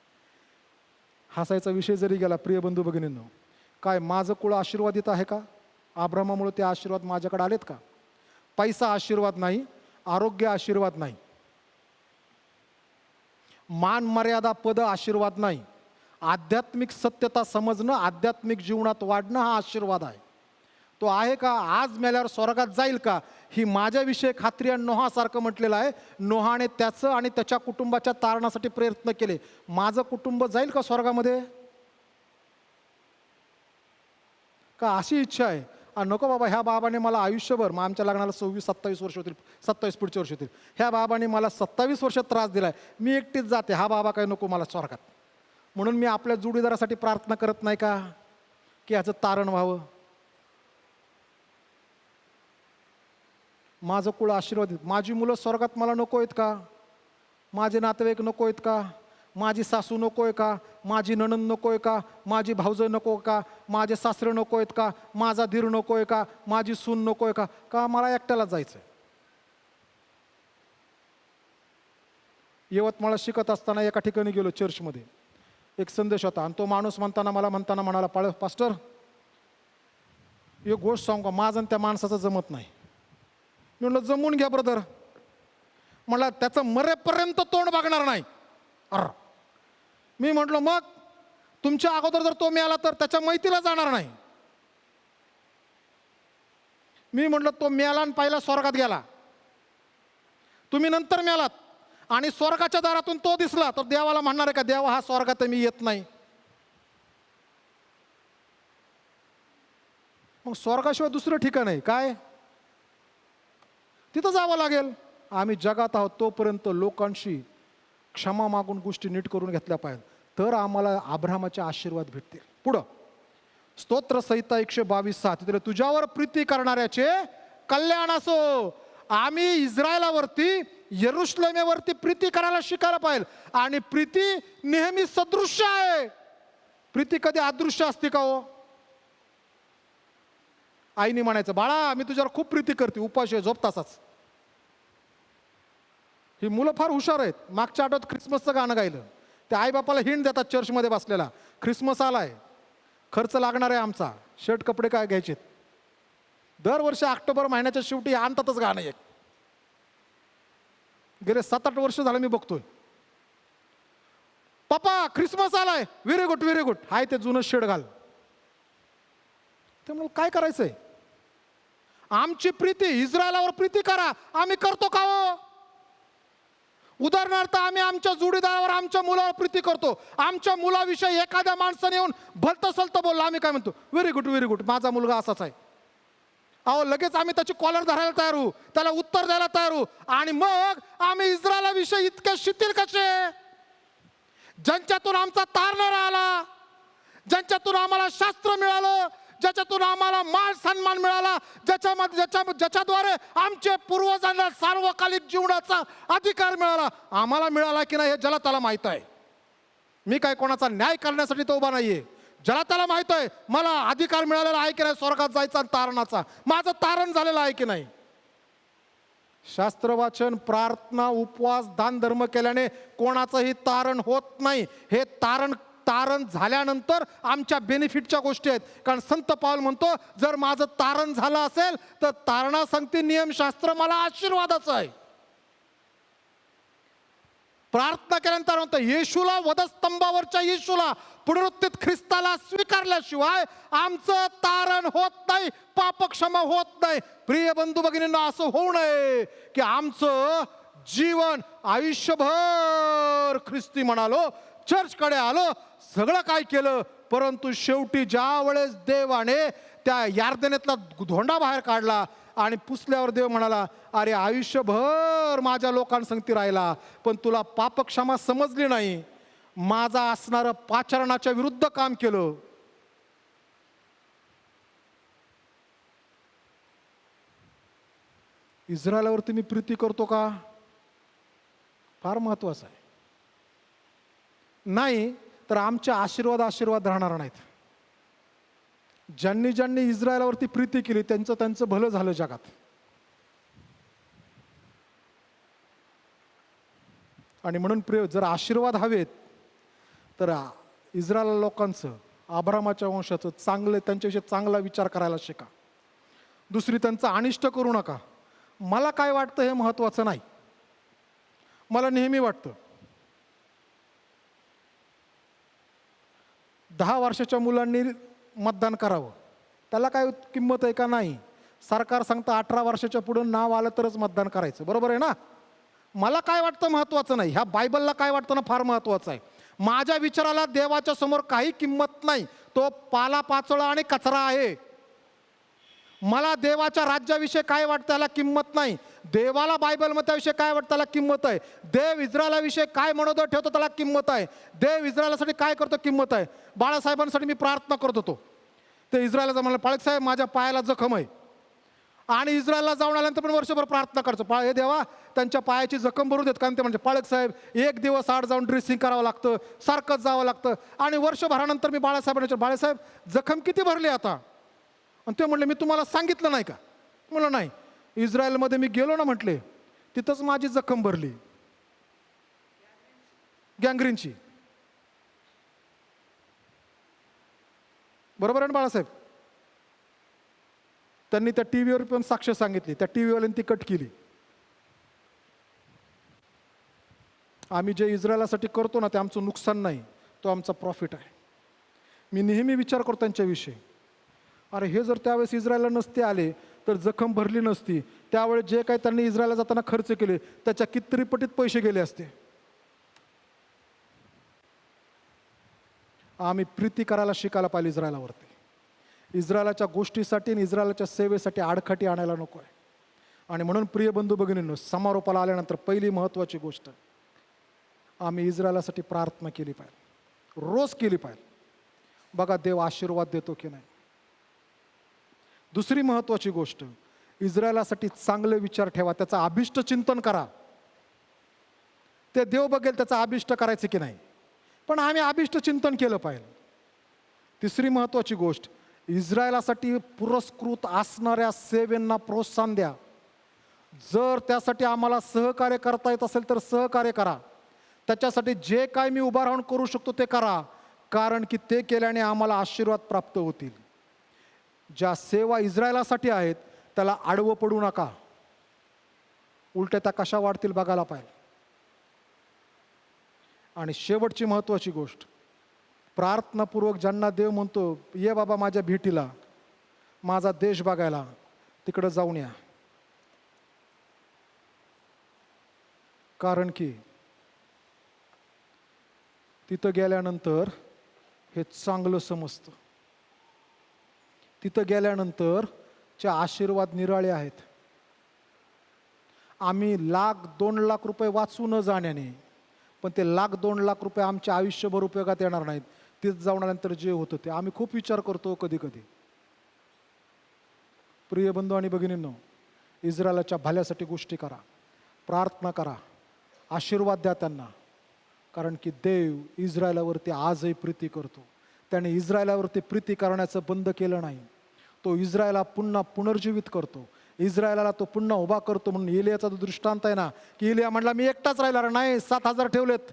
हसायचा विषय जरी गेला, प्रिय बंधू भगिनींनो, काय माझं कुळ आशीर्वादित आहे का? अब्रामामुळे ते आशीर्वाद माझ्याकडे आलेत का? पैसा आशीर्वाद नाही, आरोग्य आशीर्वाद नाही, मान मर्यादा पद आशीर्वाद नाही, आध्यात्मिक सत्यता समजणं, आध्यात्मिक जीवनात वाढणं हा आशीर्वाद आहे. तो आहे का? आज मेल्यावर स्वर्गात जाईल का? ही माझ्याविषयी खात्री आणि नोहासारखं म्हटलेलं आहे. नोहाने त्याचं आणि त्याच्या कुटुंबाच्या तारणासाठी प्रयत्न केले. माझं कुटुंब जाईल का स्वर्गामध्ये? का अशी इच्छा आहे? नको बाबा, ह्या बाबाने मला आयुष्यभर, मग आमच्या लग्नाला 26-27 वर्ष होतील, 27 पुढच्या वर्ष होतील, ह्या बाबाने मला 27 वर्ष त्रास दिलाय, मी एकटीच जाते, हा बाबा काय नको मला स्वर्गात. म्हणून मी आपल्या जोडीदारासाठी प्रार्थना करत नाही का की ह्याचं तारण व्हावं, माझं कुळ आशीर्वादित, माझी मुलं स्वर्गात मला नको आहेत का? माझे नातेवाईक नको आहेत का? माझी सासू नको आहे का? माझी नणंद नको आहे का? माझी भाऊजं नको का? माझे सासरे नको आहेत का? माझा धीर नको आहे का? माझी सून नको आहे का? का मला एकट्यालाच जायचं? यवतमाळला शिकत असताना एका ठिकाणी गेलो, चर्चमध्ये एक संदेश होता, आणि तो माणूस म्हणताना म्हणाला, पास्टर एक गोष्ट सांगू का, माझं आणि त्या माणसाचं जमत नाही. मी म्हटलं जमून घ्या ब्रदर. म्हणला त्याचं मरेपर्यंत तोंड बघणार नाही. मी म्हटलं मग तुमच्या अगोदर जर तो मिळाला तर त्याच्या मैतीला जाणार नाही. मी म्हटलं तो मिळाला आणि पहिला स्वर्गात गेला, तुम्ही नंतर मिळालात आणि स्वर्गाच्या दारातून तो दिसला तर देवाला म्हणणार आहे का देवा हा स्वर्गात मी येत नाही? मग स्वर्गाशिवाय दुसरं ठिकाण आहे काय? तिथं जावं लागेल. आम्ही जगात आहोत तोपर्यंत लोकांशी क्षमा मागून गोष्टी नीट करून घेतल्या पाहिजे, तर आम्हाला अब्राहमाचे आशीर्वाद भेटतील. पुढं स्तोत्र संहिता 122:7 तिथे तुझ्यावर प्रीती करणाऱ्याचे कल्याण असो. आम्ही इस्रायलावरती, यरुशलेमेवरती प्रीती करायला शिकायला पाहिजे. आणि प्रीती नेहमी सदृश्य आहे. प्रीती कधी अदृश्य असते का हो? आईने म्हणायचं बाळा मी तुझ्यावर खूप प्रीती करते, उपाशी झोपतासाच. ही मुलं फार हुशार आहेत. मागच्या आठवड्यात ख्रिसमसचं गाणं गायलं, ते आईबापाला हिंड देतात चर्चमध्ये बसलेला, ख्रिसमस आलाय, खर्च लागणार आहे आमचा, शर्ट कपडे काय घ्यायचे. दरवर्षी ऑक्टोबर महिन्याच्या शेवटी आणतातच गाणं एक. गेले 7-8 वर्ष झालं मी बघतोय. पप्पा ख्रिसमस आलाय, व्हेरी गुड व्हेरी गुड. हाय ते जुनं शेड घाल. ते मला काय करायचंय? आमची प्रीती, इस्रायलावर प्रीती करा, आम्ही करतो का हो? उदाहरणार्थ आम्ही आमच्या जोडीदारावर, आमच्या मुलावर प्रीती करतो. आमच्या मुलाविषयी एखाद्या माणसाने येऊन भलतं सलतं बोललं, आम्ही काय म्हणतो? व्हेरी गुड व्हेरी गुड, माझा मुलगा असाच आहे. अहो लगेच आम्ही त्याची कॉलर धरायला तयार होऊ, त्याला उत्तर द्यायला तयार होऊ. आणि मग आम्ही इस्रायलाविषयी इतके शिथिल कसे? ज्यांच्यातून आमचा तारणा आला, ज्यांच्यातून आम्हाला शास्त्र मिळालं, ज्याच्यातून आम्हाला मान सन्मान मिळाला, ज्याच्याद्वारे आमचे पूर्वजांना सार्वकालिक जीवनाचा अधिकार मिळाला, आम्हाला मिळाला की नाही हे ज्याला त्याला माहित आहे. मी काय कोणाचा न्याय करण्यासाठी तो उभा नाहीये. ज्याला त्याला माहित आहे मला अधिकार मिळालेला आहे की नाही स्वर्गात जायचा आणि तारणाचा, माझं तारण झालेलं आहे की नाही. शास्त्र वाचन, प्रार्थना, उपवास, दान धर्म केल्याने कोणाचंही तारण होत नाही. हे तारण झाल्यानंतर आमच्या बेनिफिटच्या गोष्टी आहेत. कारण संत पाऊल म्हणतो जर माझं तारण झालं असेल तर तारणासंगती नियमशास्त्र मला आशीर्वादाचं आहे. प्रार्थना केल्यानंतर म्हणतो येशूला, वधस्तंभावरच्या येशूला, पुनरुत्थित ख्रिस्ताला स्वीकारल्याशिवाय आमचं तारण होत नाही, पापक्षमा होत नाही. प्रिय बंधू भगिनींनो, असं होऊ नये की आमचं जीवन आयुष्यभर ख्रिस्ती म्हणालो, चर्चकडे आलो, सगळं काय केलं, परंतु शेवटी ज्या वेळेस देवाने त्या यार्दनेतला धोंडा बाहेर काढला आणि पुसल्यावर देव म्हणाला अरे आयुष्यभर माझ्या लोकांसंगती राहिला, पण तुला पापक्षमा समजली नाही, माझा असणारं पाचारणाच्या विरुद्ध काम केलं. इस्रायलावरती मी प्रीती करतो का? फार महत्वाचं आहे. नाही तर आमचे आशीर्वाद राहणार नाहीत. ज्यांनी ज्यांनी इस्रायलावरती प्रीती केली त्यांचं भलं झालं जगात. आणि म्हणून प्रिय, जर आशीर्वाद हवेत तर इस्रायल लोकांचं, अब्राहमाच्या वंशाचं चांगलं, त्यांच्याविषयी चांगला विचार करायला शिका. दुसरी त्यांचं अनिष्ट करू नका. मला काय वाटतं हे महत्वाचं नाही. मला नेहमी वाटतं 10 वर्षाच्या मुलांनी मतदान करावं, त्याला काय किंमत आहे का नाही? सरकार सांगतं 18 वर्षाच्या पुढं नाव आलं तरच मतदान करायचं, बरोबर आहे ना? मला काय वाटतं महत्त्वाचं नाही, ह्या बायबलला काय वाटतं ना फार महत्त्वाचं आहे. माझ्या विचाराला देवाच्या समोर काही किंमत नाही, तो पालापाचोळा आणि कचरा आहे. मला देवाच्या राज्याविषयी काय वाटतं त्याला किंमत नाही, देवाला बायबलमध्ये त्याविषयी काय वाटतं त्याला किंमत आहे. देव इस्रायलाविषयी काय मनोदय ठेवतो त्याला किंमत आहे. देव इस्रायलासाठी काय करतो किंमत आहे. बाळासाहेबांसाठी मी प्रार्थना करत होतो, ते इस्रायलचा म्हणलं पाळकसाहेब माझ्या पायाला जखम आहे, आणि इस्रायलला जाऊन आल्यानंतर पण वर्षभर प्रार्थना करतो, हे देवा त्यांच्या पायाची जखम भरून देत. कारण ते म्हणजे पाळकसाहेब एक दिवस आड जाऊन ड्रेसिंग करावं लागतं, सारखंच जावं लागतं. आणि वर्षभरानंतर मी बाळासाहेबांना बाळासाहेब जखम किती भरली आता? आणि ते म्हणले मी तुम्हाला सांगितलं नाही का? म्हणलं नाही, इस्रायलमध्ये मी गेलो ना म्हटले, तिथंच माझी जखम भरली, गँग्रीनची. बरोबर आहे ना बाळासाहेब? त्यांनी त्या टीव्हीवर पण साक्ष सांगितली, त्या टीव्हीवाल्यांनी ती कट केली. आम्ही जे इस्रायलासाठी करतो ना ते आमचं नुकसान नाही, तो आमचा प्रॉफिट आहे. मी नेहमी विचार करतो त्यांच्याविषयी, अरे हे जर त्यावेळेस इस्रायलला नसते आले तर जखम भरली नसती, त्यावेळेस जे काही त्यांनी इस्रायलला जाताना खर्च केले त्याच्या कितीतरी पटीत पैसे गेले असते. आम्ही प्रीती करायला शिकायला पाहिजे इस्रायलावरती. इस्रायलाच्या गोष्टीसाठी आणि इस्रायलाच्या सेवेसाठी आडखाटी आणायला नको आहे. आणि म्हणून प्रिय बंधू भगिनींनो, समारोपाला आल्यानंतर पहिली महत्त्वाची गोष्ट, आम्ही इस्रायलासाठी प्रार्थना केली पाहिजे, रोज केली पाहिजे. बघा देव आशीर्वाद देतो की नाही. दुसरी महत्त्वाची गोष्ट, इस्रायलासाठी चांगले विचार ठेवा, त्याचा अभिष्ट चिंतन करा. ते देव बघेल त्याचा अभिष्ट करायचं की नाही, पण आम्ही अभिष्ट चिंतन केलं पाहिजे. तिसरी महत्त्वाची गोष्ट, इस्रायलासाठी पुरस्कृत असणाऱ्या सेवेंना प्रोत्साहन द्या. जर त्यासाठी आम्हाला सहकार्य करता येत असेल तर सहकार्य करा. त्याच्यासाठी जे काय मी उभा राहून करू शकतो ते करा, कारण की ते केल्याने आम्हाला आशीर्वाद प्राप्त होतील. ज्या सेवा इस्रायलासाठी आहेत त्याला आडवं पडू नका, उलट्या त्या कशा वाढतील बघायला पाहिजे. आणि शेवटची महत्त्वाची गोष्ट, प्रार्थनापूर्वक ज्यांना देव म्हणतो ये बाबा माझ्या भेटीला, माझा देश बघायला, तिकडं जाऊन या. कारण की तिथं गेल्यानंतर हे चांगलं समजतं. तिथं गेल्यानंतर चे आशीर्वाद निराळे आहेत. आम्ही 1,00,000-2,00,000 रुपये वाचू न जाण्याने, पण ते 1,00,000-2,00,000 रुपये आमच्या आयुष्यभर उपयोगात येणार नाहीत. तिथं जाऊन आल्यानंतर जे होतं ते आम्ही खूप विचार करतो कधी कधी. प्रिय बंधू आणि भगिनींनो, इस्रायलाच्या भल्यासाठी गोष्टी करा, प्रार्थना करा, आशीर्वाद द्या त्यांना. कारण की देव इस्रायलावरती आजही प्रीती करतो. त्याने इस्रायलावरती प्रीती करण्याचं बंद केलं नाही. तो इस्रायला पुन्हा पुनर्जीवित करतो, इस्रायलाला तो पुन्हा उभा करतो. म्हणून इलियाचा जो दृष्टांत आहे ना, की इलिया म्हणला मी एकटाच राहिला नाही, 7,000 ठेवलेत.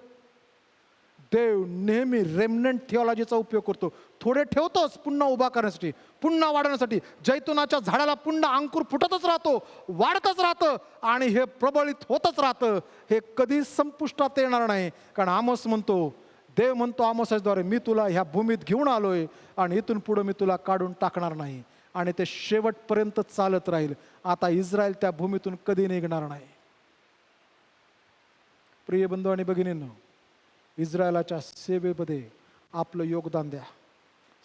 देव नेहमी रेमनंट थिओलॉजीचा उपयोग करतो. थोडे ठेवतोच पुन्हा उभा करण्यासाठी, पुन्हा वाढवण्यासाठी. जैतुनाच्या झाडाला पुन्हा अंकुर फुटतच राहतो, वाढतच राहतं आणि हे प्रबलित होतच राहतं. हे कधीच संपुष्टात येणार नाही. कारण आमोस म्हणतो, देव म्हणतो आमोसाद्वारे, मी तुला ह्या भूमीत घेऊन आलोय आणि इथून पुढं मी तुला काढून टाकणार नाही. आणि ते शेवटपर्यंत चालत राहील. आता इस्रायल त्या भूमीतून कधी निघणार नाही. प्रिय बंधू आणि भगिनींनो, इस्रायलाच्या सेवेमध्ये आपलं योगदान द्या.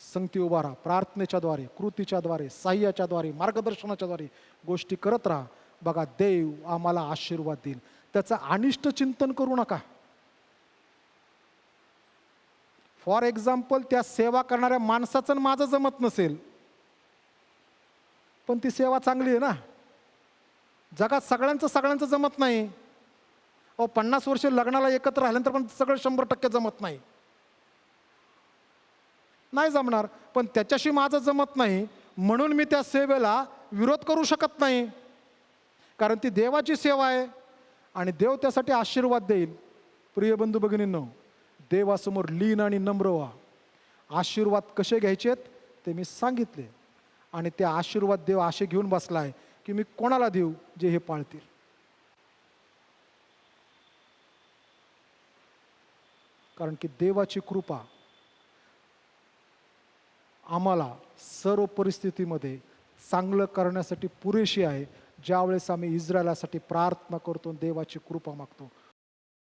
संगती उभा राहा, प्रार्थनेच्या द्वारे, कृतीच्या द्वारे, साह्याच्या द्वारे, मार्गदर्शनाच्या द्वारे गोष्टी करत राहा. बघा देव आम्हाला आशीर्वाद देईल. त्याचं अनिष्ट चिंतन करू नका. फॉर एक्झाम्पल, त्या सेवा करणाऱ्या माणसाचं आणि माझं जमत नसेल, पण ती सेवा चांगली आहे ना. जगात सगळ्यांचं जमत नाही. 50 वर्ष लग्नाला एकत्र राहिल्यानंतर पण सगळं 100% जमत नाही, नाही जमणार. पण त्याच्याशी माझं जमत नाही म्हणून मी त्या सेवेला विरोध करू शकत नाही, कारण ती देवाची सेवा आहे आणि देव त्यासाठी आशीर्वाद देईल. प्रिय बंधू भगिनींनो, देवासमोर लीन आणि नम्र व्हा. आशीर्वाद कसे घ्यायचेत ते मी सांगितले, आणि ते आशीर्वाद देव असे घेऊन बसलाय की मी कोणाला देऊ जे हे पाळतील. कारण की देवाची कृपा आम्हाला सर्व परिस्थितीमध्ये चांगलं करण्यासाठी पुरेशी आहे. ज्यावेळेस आम्ही इस्रायलासाठी प्रार्थना करतो, देवाची कृपा मागतो.